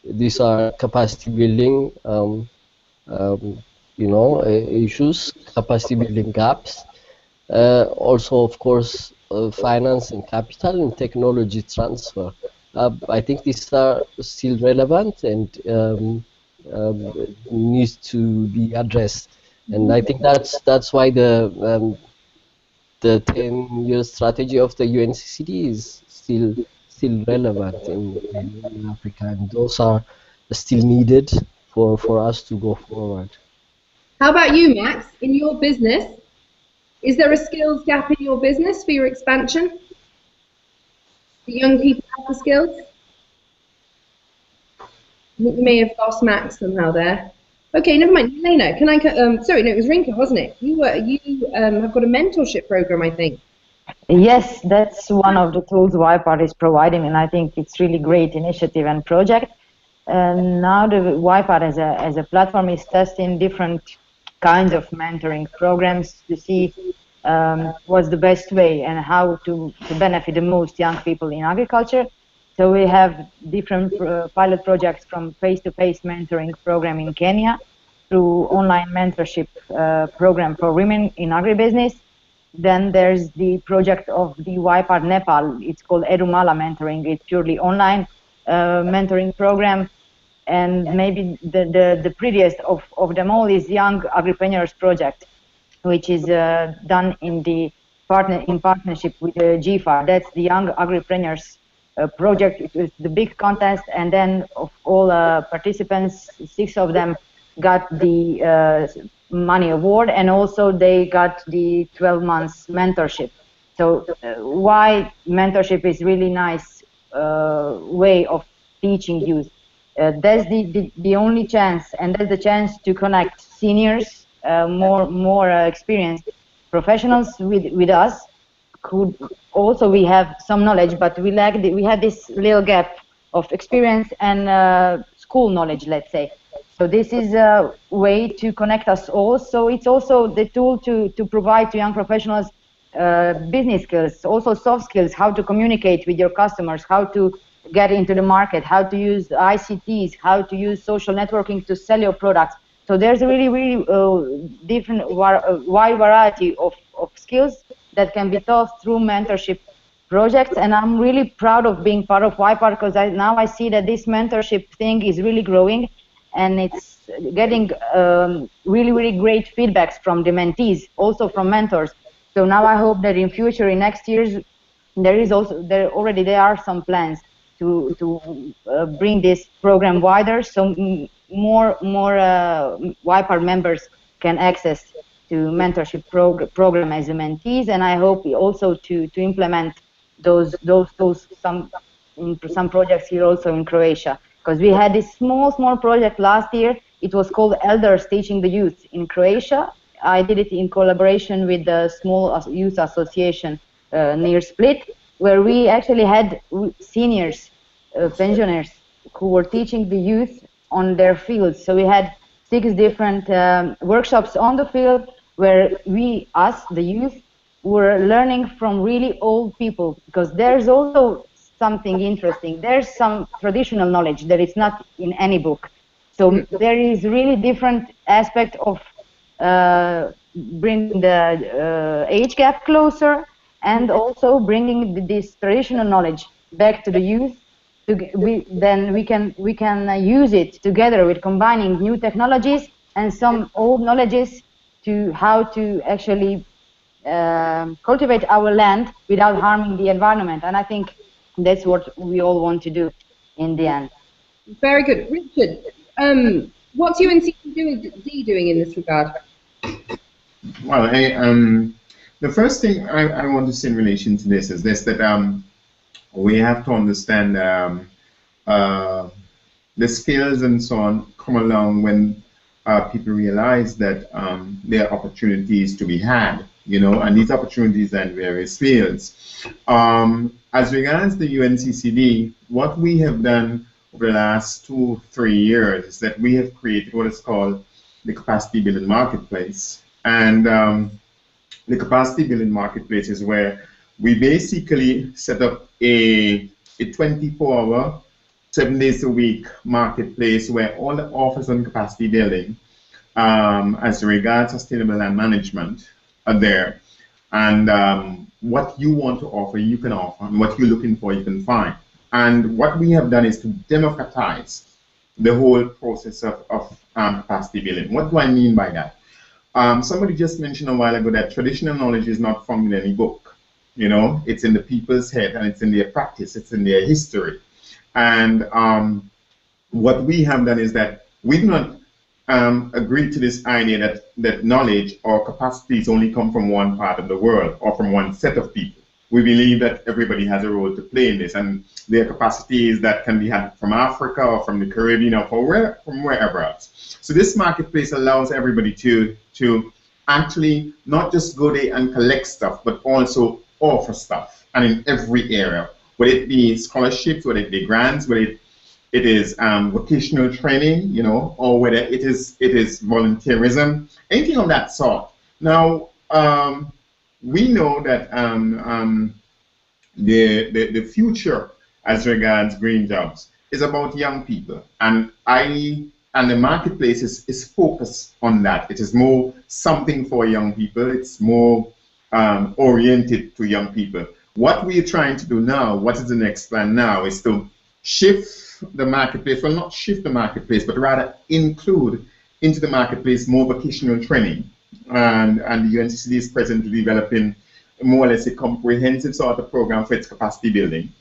These are capacity building, issues, capacity building gaps. Also, of course, finance and capital and technology transfer. I think these are still relevant and needs to be addressed. And I think that's why the 10-year strategy of the UNCCD is still relevant in Africa, and those are still needed for us to go forward. How about you, Max? In your business, is there a skills gap in your business for your expansion? The young people have the skills? We may have lost Max somehow there. Okay, never mind. Elena, can I? Sorry, no, it was Rinka, wasn't it? You have got a mentorship program, I think. Yes, that's one of the tools YPAR is providing, and I think it's really great initiative and project. And now the YPAR as a platform is testing different kinds of mentoring programs to see what's the best way and how to benefit the most young people in agriculture. So we have different pilot projects from face-to-face mentoring program in Kenya through online mentorship program for women in agribusiness. Then there's the project of the YPAR Nepal. It's called Edumala Mentoring. It's purely online mentoring program. And maybe the prettiest of them all is Young Agripreneurs Project, which is done in partnership with GFAR. That's the Young Agripreneurs project. It was the big contest, and then of all participants, 6 of them got the money award, and also they got the 12 months mentorship. So why mentorship is really nice way of teaching youth. That's the only chance, and that's the chance to connect seniors, more experienced professionals with us. Could also we have some knowledge, but we have this little gap of experience and school knowledge, let's say. So this is a way to connect us all. So it's also the tool to provide to young professionals business skills, also soft skills, how to communicate with your customers, how to get into the market, how to use ICTs, how to use social networking to sell your products. So there's a really different wide variety of skills that can be taught through mentorship projects. And I'm really proud of being part of YPAR, because now I see that this mentorship thing is really growing, and it's getting really, really great feedbacks from the mentees, also from mentors. So now I hope that in future, in next years, there are some plans to bring this program wider, so more YPAR members can access to mentorship program as a mentees. And I hope also to implement some projects here also in Croatia, because we had this small project last year. It was called Elders Teaching the Youth in Croatia. I did it in collaboration with the small youth association near Split, where we actually had seniors, pensioners, who were teaching the youth on their fields. So we had 6 different workshops on the field, where us, the youth, were learning from really old people, because there's also something interesting. There's some traditional knowledge that is not in any book. So there is really different aspect of bringing the age gap closer, and also bringing this traditional knowledge back to the youth. Then we can use it together with combining new technologies and some old knowledges to how to actually cultivate our land without harming the environment. And I think that's what we all want to do in the end. Very good. Richard, what's UNCD doing in this regard? Well, the first thing I want to say in relation to this is this, that we have to understand the skills and so on come along when people realize that there are opportunities to be had, you know, and these opportunities are in various fields. As regards the UNCCD, what we have done over the last 2-3 years is that we have created what is called the Capacity Building Marketplace. And the Capacity Building Marketplace is where we basically set up a 24-hour, 7 days a week marketplace where all the offers on capacity building as regards sustainable land management are there. And what you want to offer, you can offer, and what you're looking for, you can find. And what we have done is to democratize the whole process of capacity building. What do I mean by that? Somebody just mentioned a while ago that traditional knowledge is not found in any book. You know, it's in the people's head, and it's in their practice, it's in their history. And what we have done is that we do not agree to this idea that knowledge or capacities only come from one part of the world or from one set of people. We believe that everybody has a role to play in this, and there are capacities that can be had from Africa or from the Caribbean or from wherever else. So this marketplace allows everybody to actually not just go there and collect stuff, but also offer stuff, and in every area, whether it be scholarships, whether it be grants, whether it is vocational training, you know, or whether it is volunteerism, anything of that sort. Now, we know that the future as regards green jobs is about young people, and the marketplace is focused on that. It is more something for young people. It's more oriented to young people. What we're trying to do now, what is the next plan now, is to shift the marketplace, well, not shift the marketplace, but rather include into the marketplace more vocational training. And the UNCCD is presently developing more or less a comprehensive sort of program for its capacity building.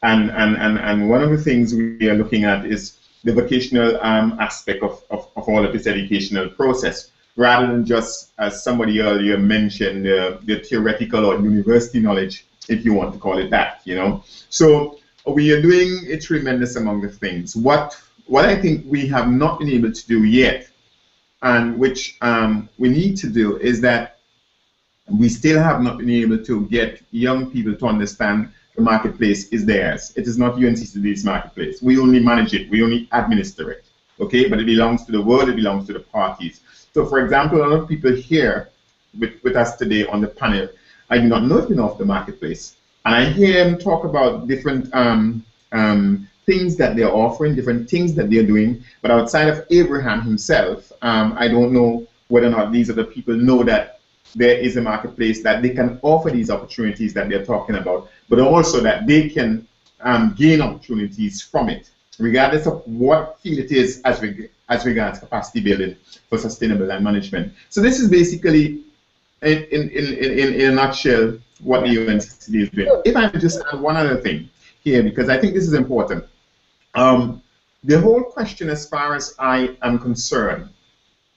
And one of the things we are looking at is the vocational aspect of all of this educational process, rather than just, as somebody earlier mentioned, the theoretical or university knowledge, if you want to call it that, you know. So we are doing a tremendous amount of things. What I think we have not been able to do yet, and which we need to do, is that we still have not been able to get young people to understand the marketplace is theirs. It is not UNCCD's marketplace. We only manage it. We only administer it. Okay, but it belongs to the world. It belongs to the parties. So, for example, a lot of people here with us today on the panel, I do not know enough of the marketplace, and I hear them talk about different things that they're offering, different things that they're doing. But outside of Abraham himself, I don't know whether or not these other people know that there is a marketplace, that they can offer these opportunities that they're talking about, but also that they can gain opportunities from it, regardless of what field it is as regards capacity building for sustainable land management. So this is basically, in a nutshell, what the Unccd is doing. If I just add one other thing here, because I think this is important. The whole question, as far as I am concerned,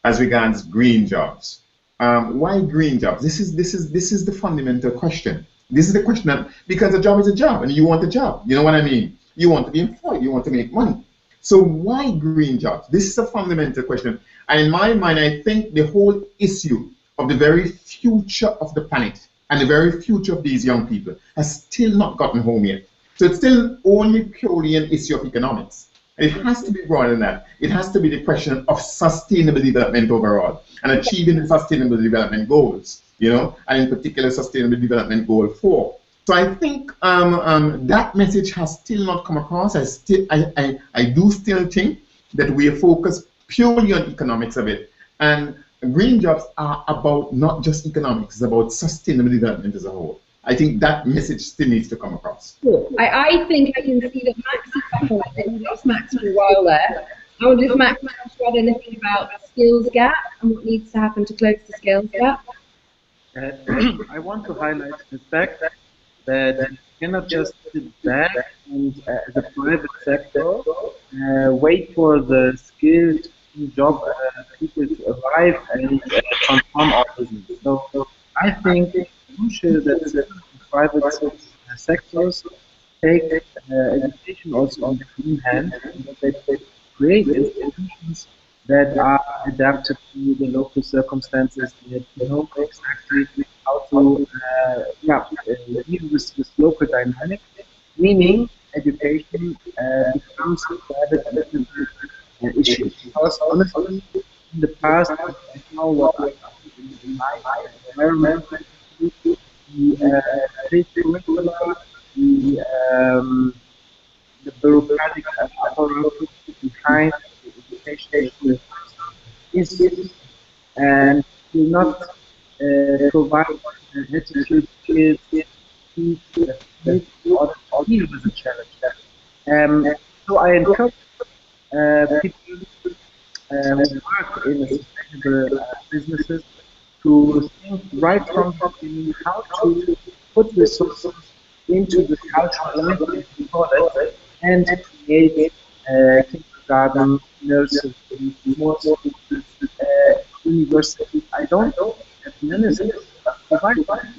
as regards green jobs, why green jobs? This is the fundamental question. This is the question that, because a job is a job, and you want a job. You know what I mean? You want to be employed. You want to make money. So why green jobs? This is a fundamental question. And in my mind, I think the whole issue of the very future of the planet and the very future of these young people has still not gotten home yet. So it's still only purely an issue of economics. It has to be broader than that. It has to be the question of sustainable development overall and achieving the sustainable development goals, you know, and in particular sustainable development goal 4. So I think that message has still not come across. I do still think that we are focused purely on economics of it. And green jobs are about not just economics, it's about sustainable development as a whole. I think that message still needs to come across. Cool. I think I can see that Max is back on. We've lost Max for a while there. I wonder if Max wants to add anything about the skills gap and what needs to happen to close the skills gap. I want to highlight the fact that you cannot just sit back and, as a private sector, wait for the skilled job people to arrive and transform our business. So I think it's crucial that private sectors take education also on the clean hand, and that they create institutions that are adapted to the local circumstances, that know exactly how to deal with this local dynamic, meaning education becomes a private issue. Because honestly, in the past, I know what I in my environment, the curricula, the bureaucratic apparatus behind the education is and will not provide attitude skills in order to deal with the challenge. So I encourage people who work in sustainable businesses to think right from the beginning how to put resources into the cultural life of the product and create kindergarten, nurseries, more schools, universities. I don't know if ministers provide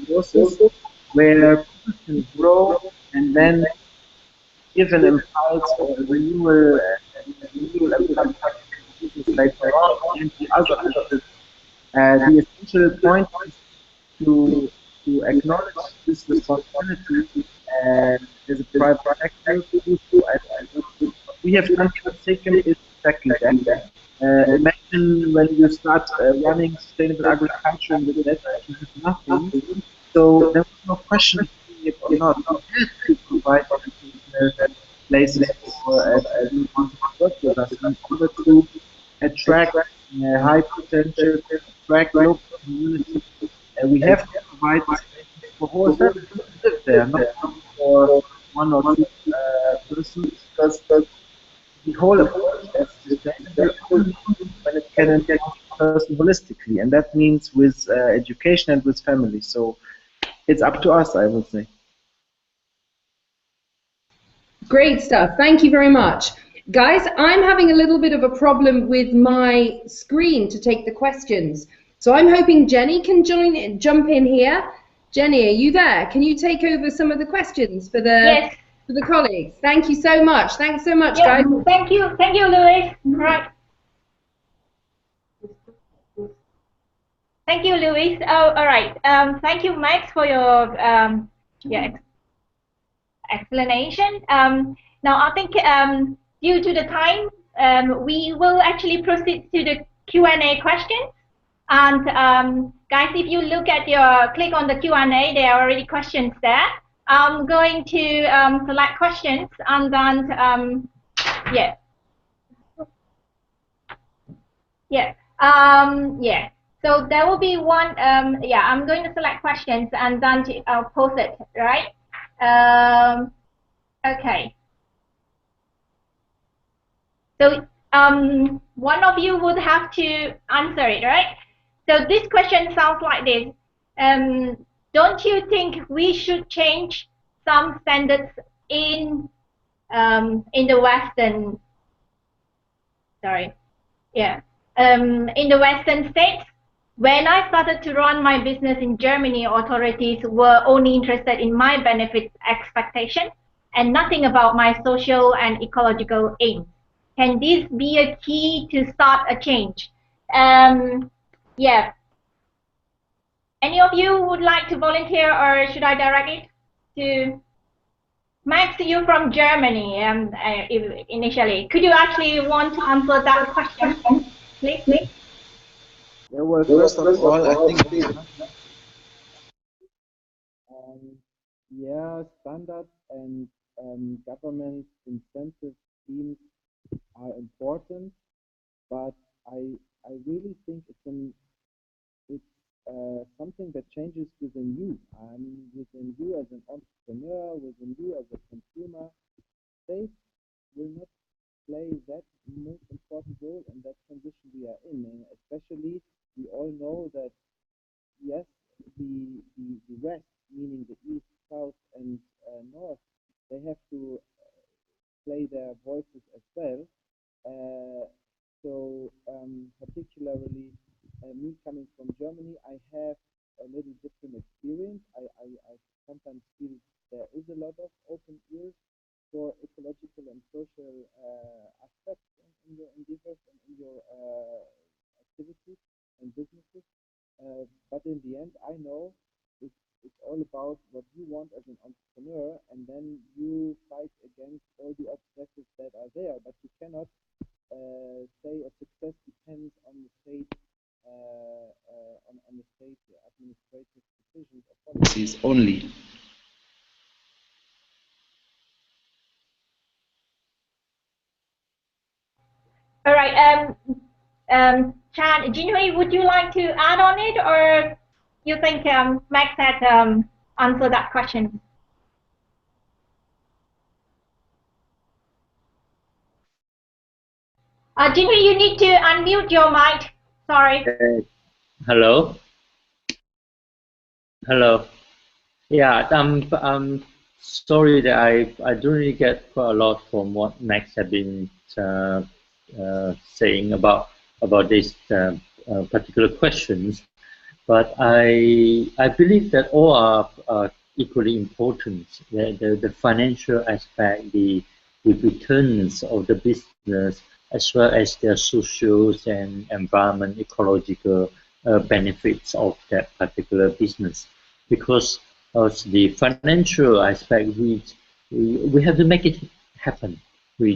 resources where people can grow and then give an impulse or a renewal later on and the other. The essential point is to acknowledge this responsibility as a private sector to do so. What we have done taken is exactly that. Imagine when you start running sustainable agriculture and with that you have nothing. So there was no question of doing it or not. You had to provide places for everyone to work with us in order to attract high potential, attract local communities. We have to provide for whole families to live there, not for one or two persons, because the whole approach is sustainable only when it can engage the person holistically, and that means with education and with family. So it's up to us, I would say. Great stuff. Thank you very much. Guys, I'm having a little bit of a problem with my screen to take the questions. So I'm hoping Jenny can jump in here. Jenny, are you there? Can you take over some of the questions for the for the colleagues? Thank you so much. Thanks so much, guys. Thank you, Louis. Right. Thank you, Louis. Oh, all right. Thank you, Max, for your explanation. Now, I think due to the time, we will actually proceed to the Q&A questions. And guys, if you look at click on the Q&A, there are already questions there. I'm going to select questions and then, yeah. So there will be one, yeah, I'm going to select questions and then I'll post it, right? Okay. So one of you would have to answer it, right? So this question sounds like this. Don't you think we should change some standards in the Western, sorry, yeah, in the Western states? When I started to run my business in Germany, authorities were only interested in my benefit expectation and nothing about my social and ecological aims. Can this be a key to start a change? Yeah. Any of you would like to volunteer, or should I direct it to Max? You from Germany, initially. Could you actually want to answer that question, please? Yeah, well, first of all, I think yeah, standards and government incentive schemes are important, but I really think it's something that changes within you. I mean, within you as an entrepreneur, within you as a consumer. States will not play that most important role in that transition we are in, and especially we all know that yes, the West, meaning the East, South, and North, they have to play their voices as well. Particularly me coming from Germany, I have a little different experience. I sometimes feel there is a lot of open ears for ecological and social aspects in your endeavors and in your activities and businesses. But in the end, I know it's all about what you want as an entrepreneur, and then you fight against all the obstacles that are there. But you cannot say a success depends on the state on the state administrative decisions or policies only. All right. Chan, Jinhui, would you like to add on it, or you think Max had answered that question? Jinhui, you need to unmute your mic. Sorry. Hello. Hello. Yeah, I'm sorry that I don't really get quite a lot from what Max had been saying about this particular questions, but I believe that all are equally important. The financial aspect, the returns of the business, as well as their social and environment ecological benefits of that particular business, because the financial aspect, we have to make it happen. We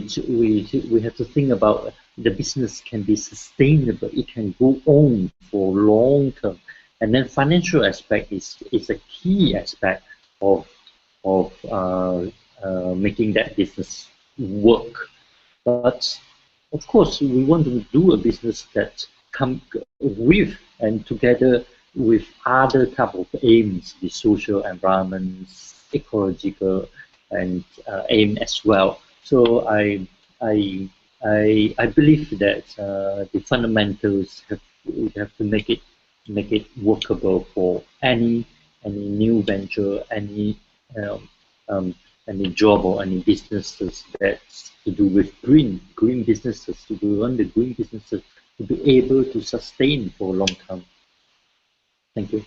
have to think about the business can be sustainable. It can go on for long term, and then financial aspect is a key aspect of making that business work. But of course, we want to do a business that come with and together with other type of aims, the social, environment, ecological, and aim as well. So I believe that the fundamentals we have to make it workable for any new venture, um, um, any job or any businesses that's to do with green businesses, to run the green businesses, to be able to sustain for a long term. Thank you.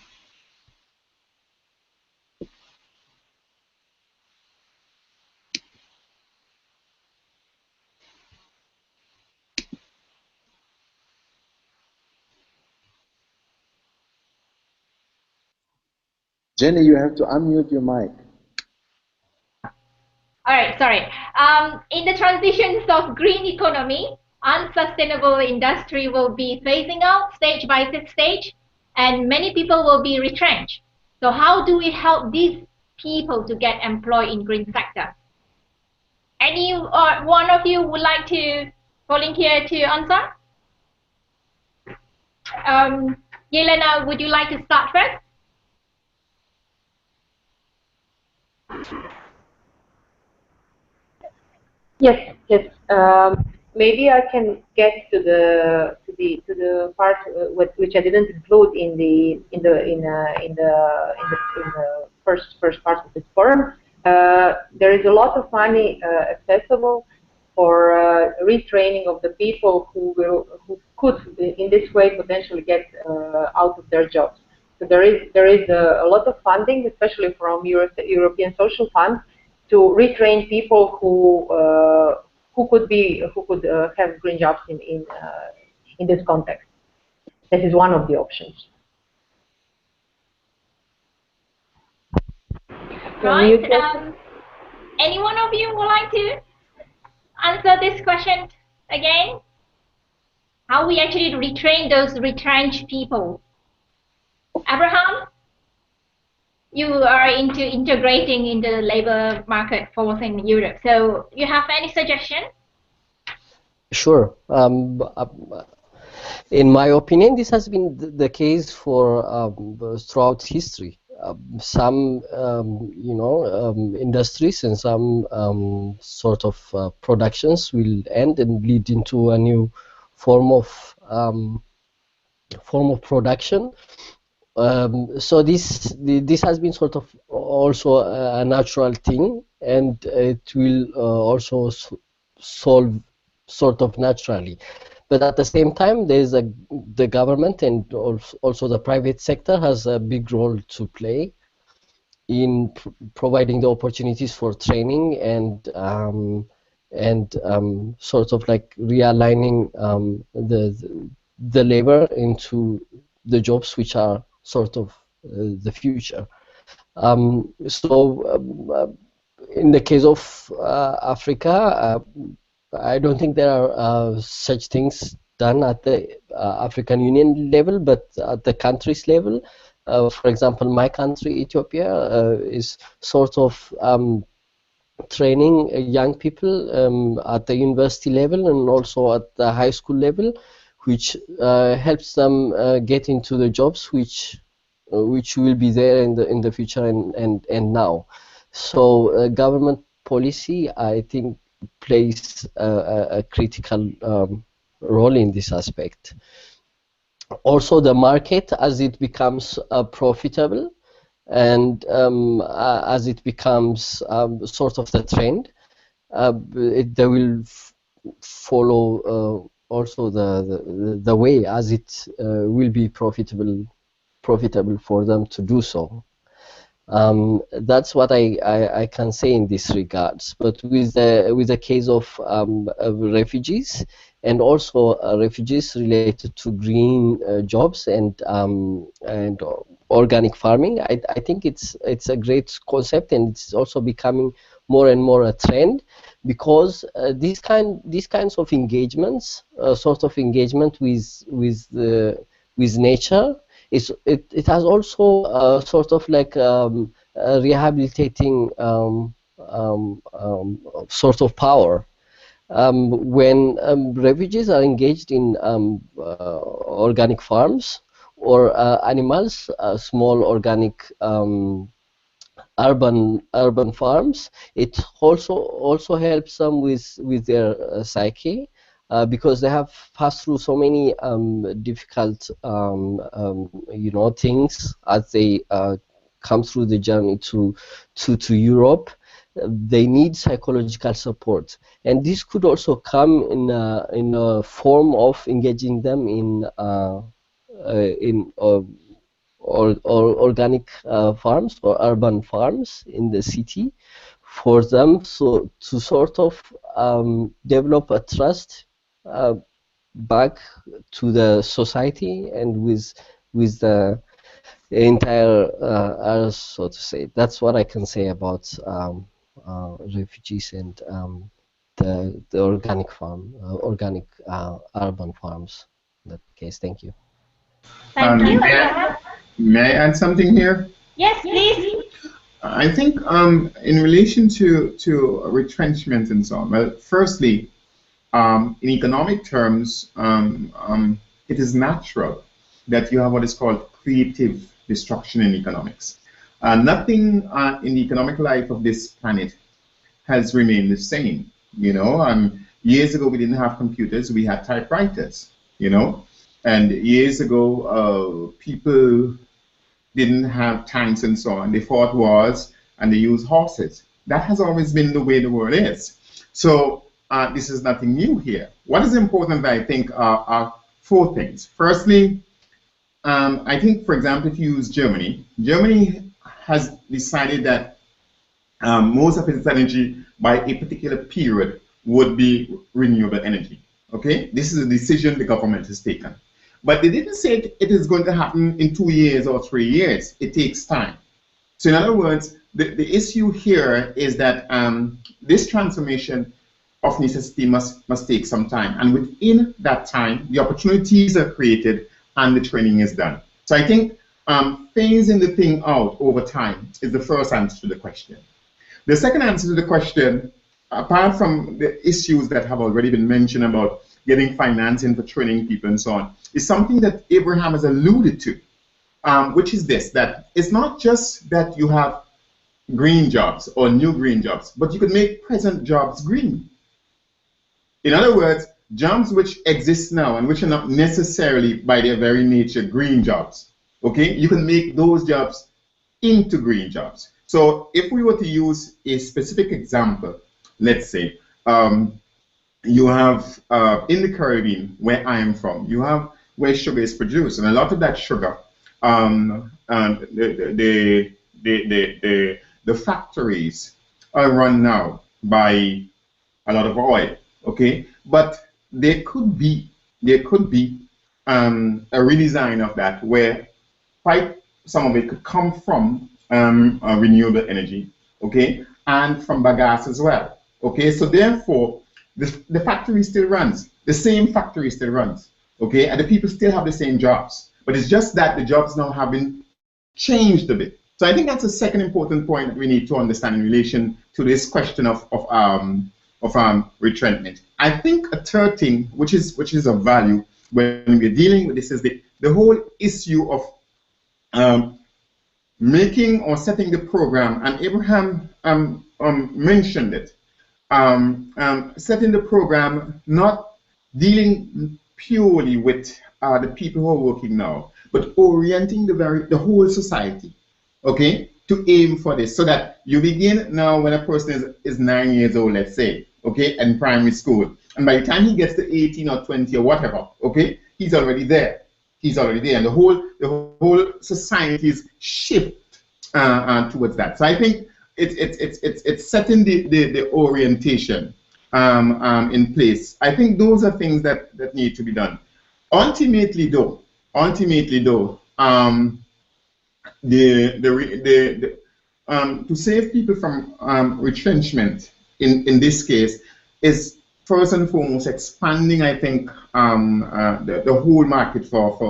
Jenny, you have to unmute your mic. All right, sorry. In the transitions of green economy, unsustainable industry will be phasing out stage by stage, and many people will be retrenched. So how do we help these people to get employed in green sector? Any one of you would like to volunteer to answer? Yelena, would you like to start first? Yes, yes. Maybe I can get to the part which I didn't include in the first part of this forum. There is a lot of money accessible for retraining of the people who could in this way potentially get out of their jobs. So there is a lot of funding, especially from European Social Fund, to retrain people who could have green jobs in this context. This is one of the options. Right. Any one of you would like to answer this question again? How we actually retrain those retrenched people? Abraham, you are into integrating in the labor market force in Europe. So you have any suggestion? Sure. In my opinion, this has been the case for throughout history. Some, industries and some sort of productions will end and lead into a new form of production. So this has been sort of also a natural thing, and it will also solve sort of naturally. But at the same time, the government and also the private sector has a big role to play in providing the opportunities for training and sort of like realigning the labor into the jobs which are sort of the future. In the case of Africa, I don't think there are such things done at the African Union level, but at the country's level. For example, my country, Ethiopia, is sort of training young people at the university level and also at the high school level, which helps them get into the jobs which will be there in the future and now. So government policy, I think, plays a critical role in this aspect. Also, the market, as it becomes profitable and as it becomes sort of the trend, they will follow also the way as it will be profitable for them to do so. That's what I can say in this regards. But with the case of refugees and also refugees related to green jobs and organic farming, I think it's a great concept, and it's also becoming more and more a trend, because these kinds of engagements, sort of engagement with nature, it has also sort of like a rehabilitating sort of power. When refugees are engaged in organic farms or animals, small organic urban farms, it also helps them with their psyche, because they have passed through so many difficult things as they come through the journey to Europe. They need psychological support, and this could also come in a form of engaging them in organic farms or urban farms in the city, for them so to sort of develop a trust back to the society and with the entire earth, so to say. That's what I can say about refugees and the organic urban farms. In that case, thank you. Thank you. May I add something here? Yes, please. I think in relation to retrenchment and so on, well, firstly, in economic terms, it is natural that you have what is called creative destruction in economics. Nothing in the economic life of this planet has remained the same. Years ago we didn't have computers; we had typewriters. And years ago people didn't have tanks and so on. They fought wars and they used horses. That has always been the way the world is. So this is nothing new here. What is important, I think, are four things. Firstly, I think, for example, if you use Germany, Germany has decided that most of its energy by a particular period would be renewable energy. Okay, this is a decision the government has taken. But they didn't say it is going to happen in 2 years or 3 years. It takes time. So in other words, the issue here is that this transformation of necessity must take some time. And within that time, the opportunities are created and the training is done. So I think phasing the thing out over time is the first answer to the question. The second answer to the question, apart from the issues that have already been mentioned about getting financing for training people and so on, is something that Abraham has alluded to, which is this, that it's not just that you have green jobs or new green jobs, but you can make present jobs green. In other words, jobs which exist now and which are not necessarily by their very nature green jobs, okay, you can make those jobs into green jobs. So if we were to use a specific example, let's say, you have in the Caribbean, where I am from, you have where sugar is produced, and a lot of that sugar, the factories are run now by a lot of oil, okay? But there could be a redesign of that where quite some of it could come from renewable energy, okay, and from bagasse as well, okay. So therefore, the factory still runs, the same factory still runs, okay, and the people still have the same jobs, but it's just that the jobs now have been changed a bit. So I think that's a second important point that we need to understand in relation to this question of retrenchment. I think a third thing, which is of value when we're dealing with this, is the whole issue of making or setting the program, and Abraham mentioned it, setting the program, not dealing purely with the people who are working now, but orienting the whole society, okay, to aim for this, so that you begin now when a person is 9 years old, let's say, okay, in primary school, and by the time he gets to 18 or 20 or whatever, okay, he's already there. He's already there, and the whole society's shift towards that. So I think it's setting the orientation in place. I think those are things that need to be done. Ultimately, though, to save people from retrenchment in this case is first and foremost expanding, I think, the whole market for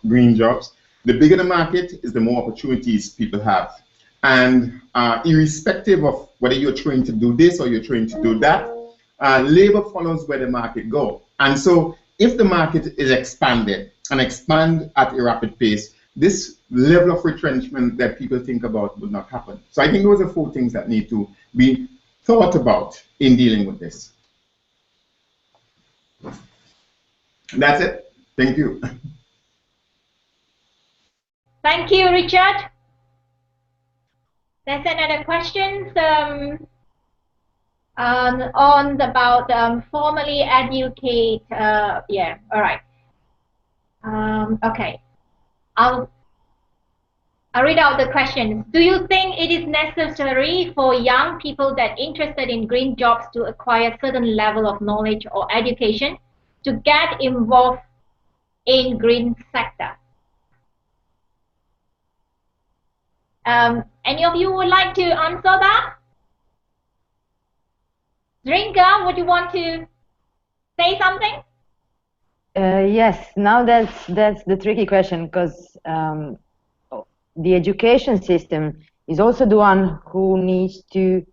green jobs. The bigger the market is, the more opportunities people have. And irrespective of whether you're trying to do this or you're trying to do that, labor follows where the market goes. And so if the market is expanded and expand at a rapid pace, this level of retrenchment that people think about will not happen. So I think those are four things that need to be thought about in dealing with this. That's it. Thank you. Thank you, Richard. There's another question on about formally educate. Yeah, all right. Okay, I'll read out the question. Do you think it is necessary for young people that interested in green jobs to acquire certain level of knowledge or education to get involved in green sector? Any of you would like to answer that? Drinka, would you want to say something? Yes. Now that's the tricky question, because the education system is also the one who needs to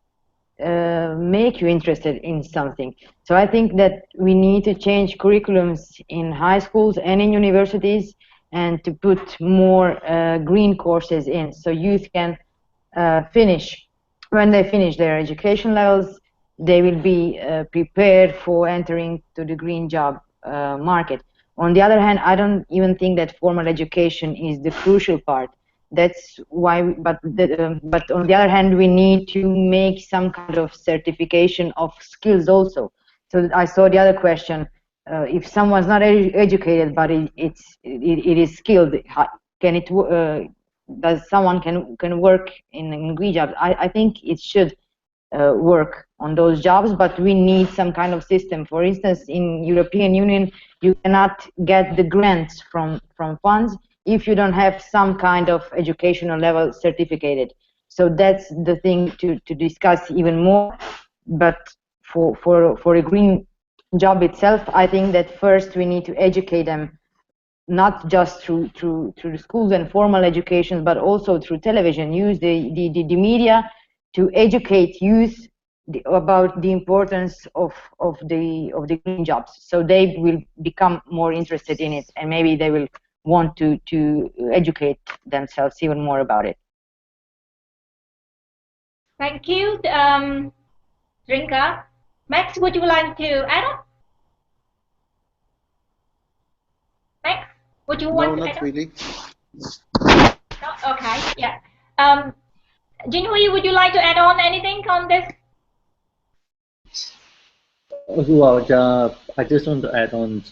make you interested in something. So I think that we need to change curriculums in high schools and in universities, and to put more green courses in, so youth can finish. When they finish their education levels, they will be prepared for entering to the green job market. On the other hand, I don't even think that formal education is the crucial part. That's why, but on the other hand, we need to make some kind of certification of skills also. So I saw the other question: if someone's not educated but it is skilled, can it? Does someone can work in green jobs? I think it should work on those jobs, but we need some kind of system. For instance, in European Union, you cannot get the grants from funds if you don't have some kind of educational level certificated. So that's the thing to discuss even more. But for a green job itself, I think that first we need to educate them, not just through the schools and formal education, but also through television. Use the media to educate youth about the importance of the green jobs, so they will become more interested in it, and maybe they will want to educate themselves even more about it. Thank you, Rinka. Max, would you like to add on? Max, would you want No, to add not on? really. No? Okay, yeah. Jinhui, would you like to add on anything on this? Well, I just want to add on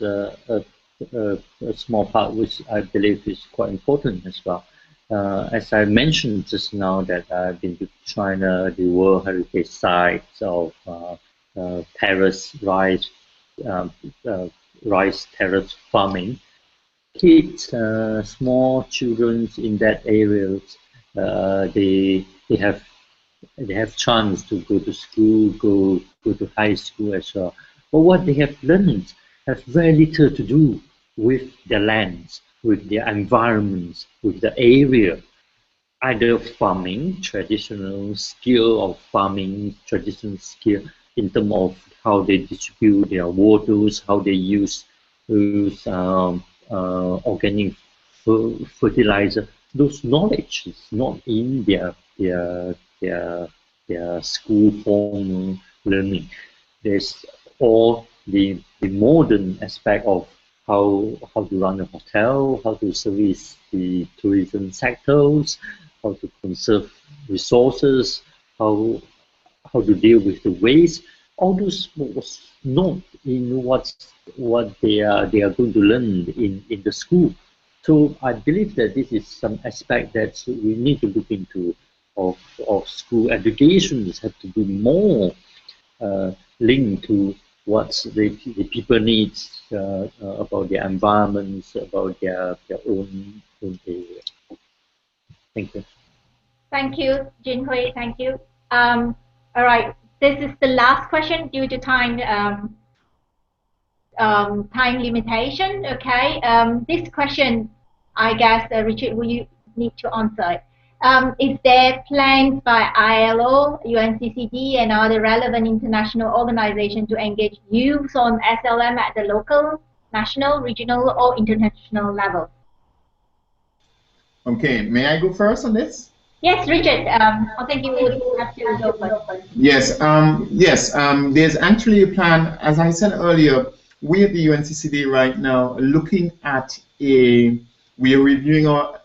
a small part which I believe is quite important as well. As I mentioned just now that I've been to China, the World Heritage Sites of terrace um, uh, rice terrace farming. Kids, small children in that area, they have chance to go to school, go to high school as well. But what they have learned have very little to do with their lands, with their environments, with the area. Either farming, traditional skill of farming, traditional skill in terms of how they distribute their waters, how they use organic fertilizer. Those knowledge is not in their school formal learning. There's all the modern aspect of how to run a hotel, how to service the tourism sectors, how to conserve resources, how to deal with the waste. All those was not in what they are going to learn in the school. So I believe that this is some aspect that we need to look into of school educations have to be more linked to what the people need about their environments, about their own area. Thank you. Thank you, Jinhui. Thank you. All right. This is the last question due to time limitation. Okay. This question, I guess, Richard, will you need to answer it? Is there plans by ILO, UNCCD, and other relevant international organizations to engage youth on SLM at the local, national, regional, or international level? Okay, may I go first on this? Yes, Richard. I think you would have to go first. Yes. There's actually a plan. As I said earlier, we at the UNCCD right now are looking at we are reviewing our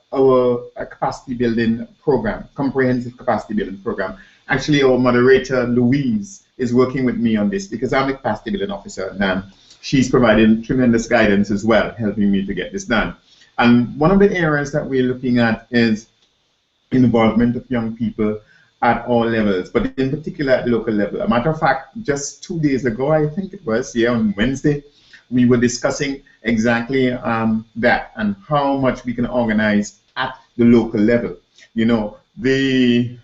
capacity building program, comprehensive capacity building program. Actually, our moderator, Louise, is working with me on this because I'm the capacity building officer, and she's providing tremendous guidance as well, helping me to get this done. And one of the areas that we're looking at is involvement of young people at all levels, but in particular at the local level. A matter of fact, just 2 days ago, I think it was, on Wednesday, we were discussing exactly that and how much we can organize at the local level. You know, the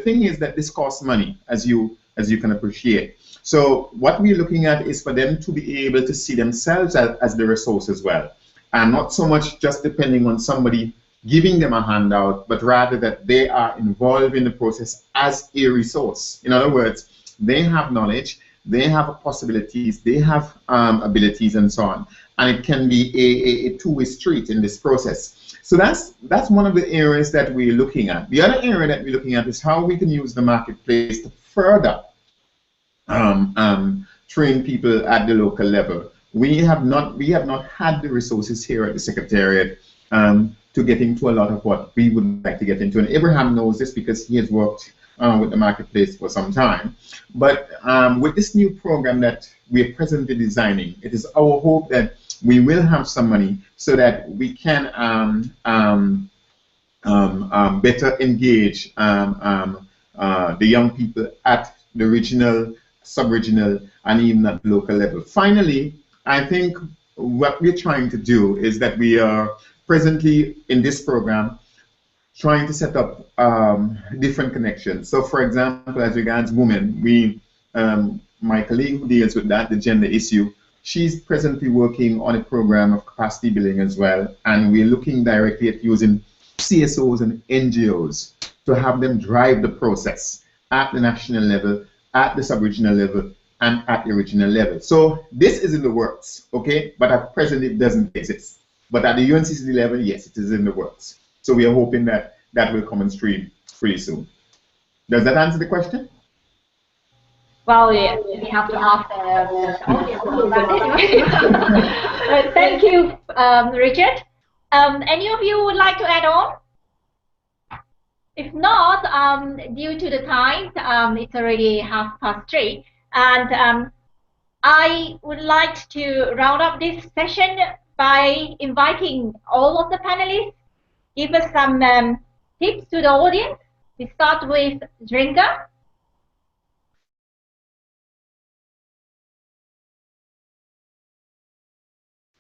thing is that this costs money, as you can appreciate. So what we're looking at is for them to be able to see themselves as the resource as well, and not so much just depending on somebody giving them a handout, but rather that they are involved in the process as a resource. In other words, they have knowledge, they have possibilities, they have abilities, and so on. And it can be a two-way street in this process. So that's one of the areas that we're looking at. The other area that we're looking at is how we can use the marketplace to further train people at the local level. We have not had the resources here at the Secretariat to get into a lot of what we would like to get into. And Abraham knows this because he has worked with the marketplace for some time. But with this new program that we are presently designing, it is our hope that we will have some money so that we can better engage the young people at the regional, sub-regional, and even at the local level. Finally, I think what we're trying to do is that we are presently in this program trying to set up different connections. So, for example, as regards women, my colleague who deals with that, the gender issue, she's presently working on a program of capacity building as well, and we're looking directly at using CSOs and NGOs to have them drive the process at the national level, at the sub-regional level, and at the regional level. So this is in the works, okay? But at present it doesn't exist. But at the UNCCD level, yes, it is in the works. So we are hoping that that will come on stream pretty soon. Does that answer the question? Well, yeah, we have to ask the audience about that anyway. Thank you, Richard. Any of you would like to add on? If not, due to the time, it's already 3:30, and I would like to round up this session by inviting all of the panelists, give us some tips to the audience. We start with Drinka.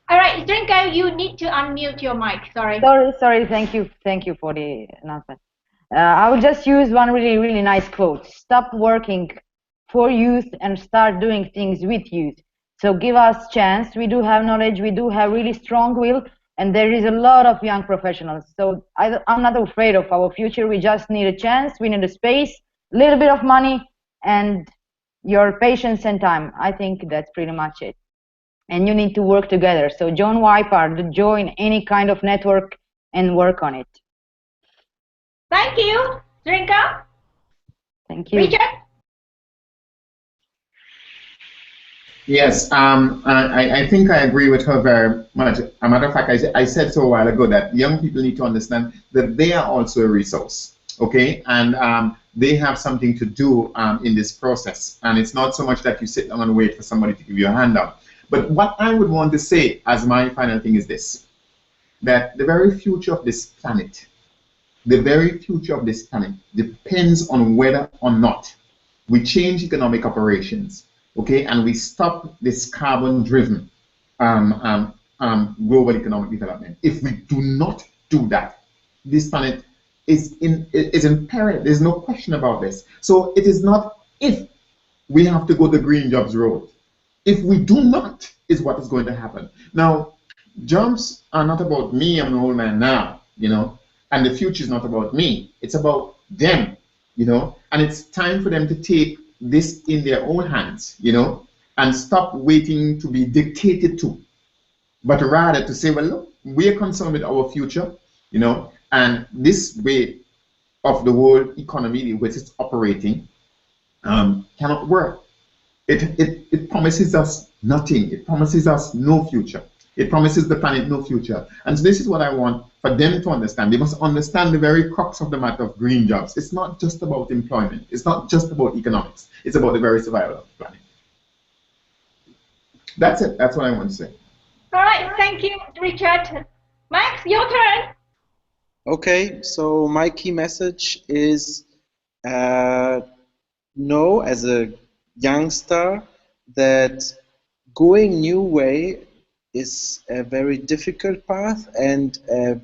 All right, Drinka, you need to unmute your mic. Sorry. Sorry. Thank you for the announcement. I will just use one really nice quote. Stop working for youth and start doing things with youth. So give us chance. We do have knowledge. We do have really strong will, and there is a lot of young professionals. So I'm not afraid of our future. We just need a chance. We need a space, a little bit of money, and your patience and time. I think that's pretty much it. And you need to work together. So John Wypard, join any kind of network and work on it. Thank you, Drinka. Thank you. Richard? Yes, I think I agree with her very much. As a matter of fact, I said so a while ago that young people need to understand that they are also a resource, okay? And they have something to do in this process. And it's not so much that you sit down and wait for somebody to give you a handout. But what I would want to say as my final thing is this, that the very future of this planet, depends on whether or not we change economic operations, okay, and we stop this carbon-driven global economic development. If we do not do that, this planet is in peril. There's no question about this. So it is not if we have to go the green jobs road. If we do not, is what is going to happen. Now, jobs are not about me. I'm an old man now, you know, and the future is not about me. It's about them, you know, and it's time for them to take this in their own hands, you know, and stop waiting to be dictated to, but rather to say, well, look, we're concerned with our future, you know, and this way of the world economy in which it's operating cannot work. It promises us nothing. It promises us no future. It promises the planet no future. And so this is what I want for them to understand. They must understand the very crux of the matter of green jobs. It's not just about employment. It's not just about economics. It's about the very survival of the planet. That's it. That's what I want to say. All right. Thank you, Richard. Max, your turn. Okay. So my key message is know as a youngster that going new way is a very difficult path and a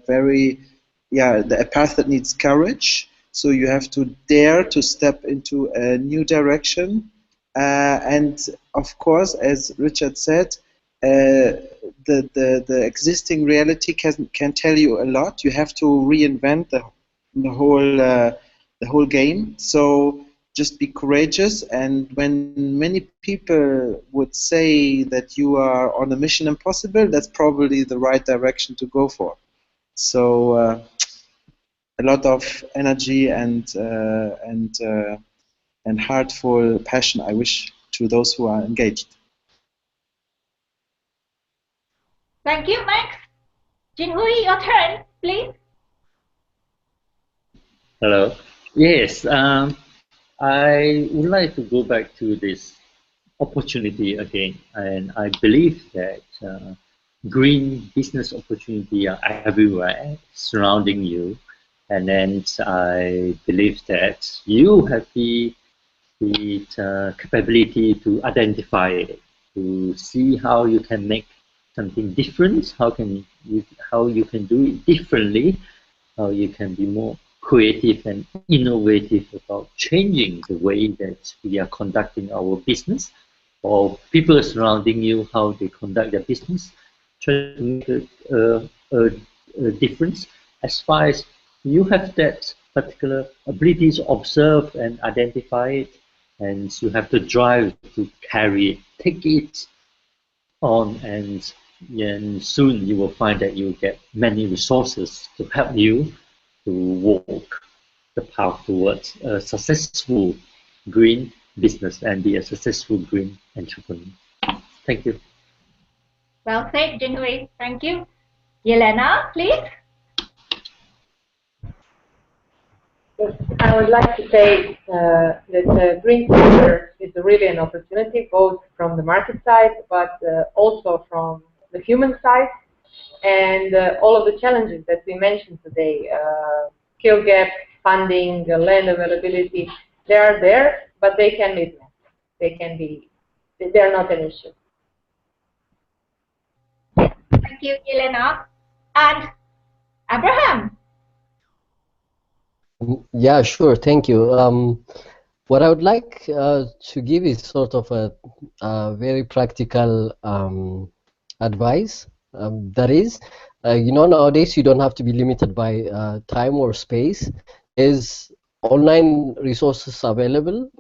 path that needs courage. So you have to dare to step into a new direction. And of course, as Richard said, the existing reality can tell you a lot. You have to reinvent the whole game. So just be courageous. And when many people would say that you are on a mission impossible, that's probably the right direction to go for. So a lot of energy and heartful passion I wish to those who are engaged. Thank you, Max. Jinhui, your turn, please. Hello. Yes, I would like to go back to this opportunity again, and I believe that green business opportunity are everywhere surrounding you, and then I believe that you have the capability to identify it, to see how you can make something different, how you can do it differently, how you can be more creative and innovative about changing the way that we are conducting our business, or people surrounding you, how they conduct their business. Try to make a difference. As far as you have that particular ability to observe and identify it, and you have the drive to carry it, take it on, and soon you will find that you get many resources to help you to walk the path towards a successful green business and be a successful green entrepreneur. Thank you. Well said, Jinhui. Thank you. Yelena, please. Yes, I would like to say that the green sector is really an opportunity, both from the market side, but also from the human side, and all of the challenges that we mentioned today, skill gap, funding, land availability, they are there, but they can be met. They're not an issue. Thank you, Yelena. And Abraham. Yeah, sure. Thank you. What I would like to give is sort of a very practical advice. That is, nowadays you don't have to be limited by time or space. There's online resources available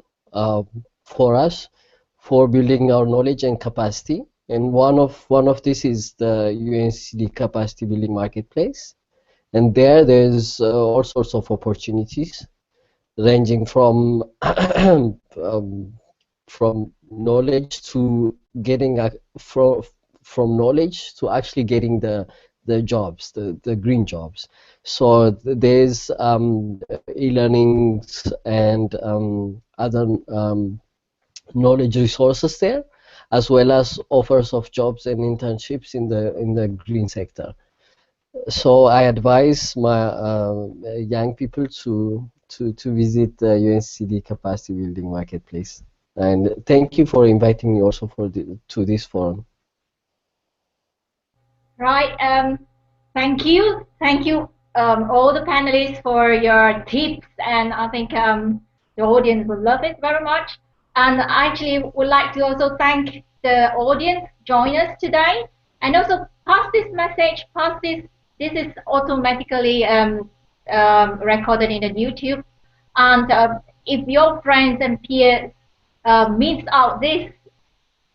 for us for building our knowledge and capacity. And one of this is the UNCD Capacity Building Marketplace. And there's all sorts of opportunities ranging from from knowledge to getting from knowledge to actually getting the jobs, the green jobs. So there's e-learnings and other knowledge resources there, as well as offers of jobs and internships in the green sector. So I advise my young people to visit the UNCD Capacity Building Marketplace. And thank you for inviting me also to this forum. Right. Thank you. Thank you, all the panelists, for your tips. And I think the audience will love it very much. And I actually would like to also thank the audience join us today, and also pass this message, this is automatically recorded in the YouTube. And if your friends and peers miss out this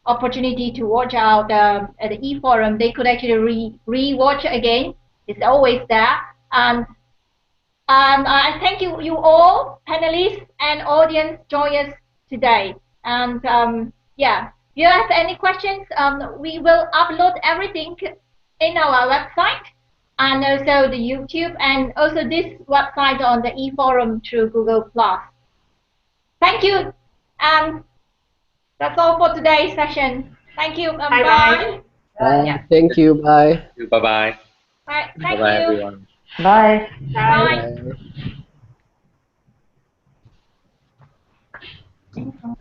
opportunity to watch out at the e-forum, they could actually re-watch again. It's always there. And I thank you all, panelists and audience, join us today. And yeah, if you have any questions, we will upload everything in our website, and also the YouTube, and also this website on the e-forum through Google+. Thank you, and that's all for today's session. Thank you. Bye. Yeah. Thank you. Bye. Bye-bye. Bye. Thank Bye-bye, you. everyone. Bye. Bye. Bye.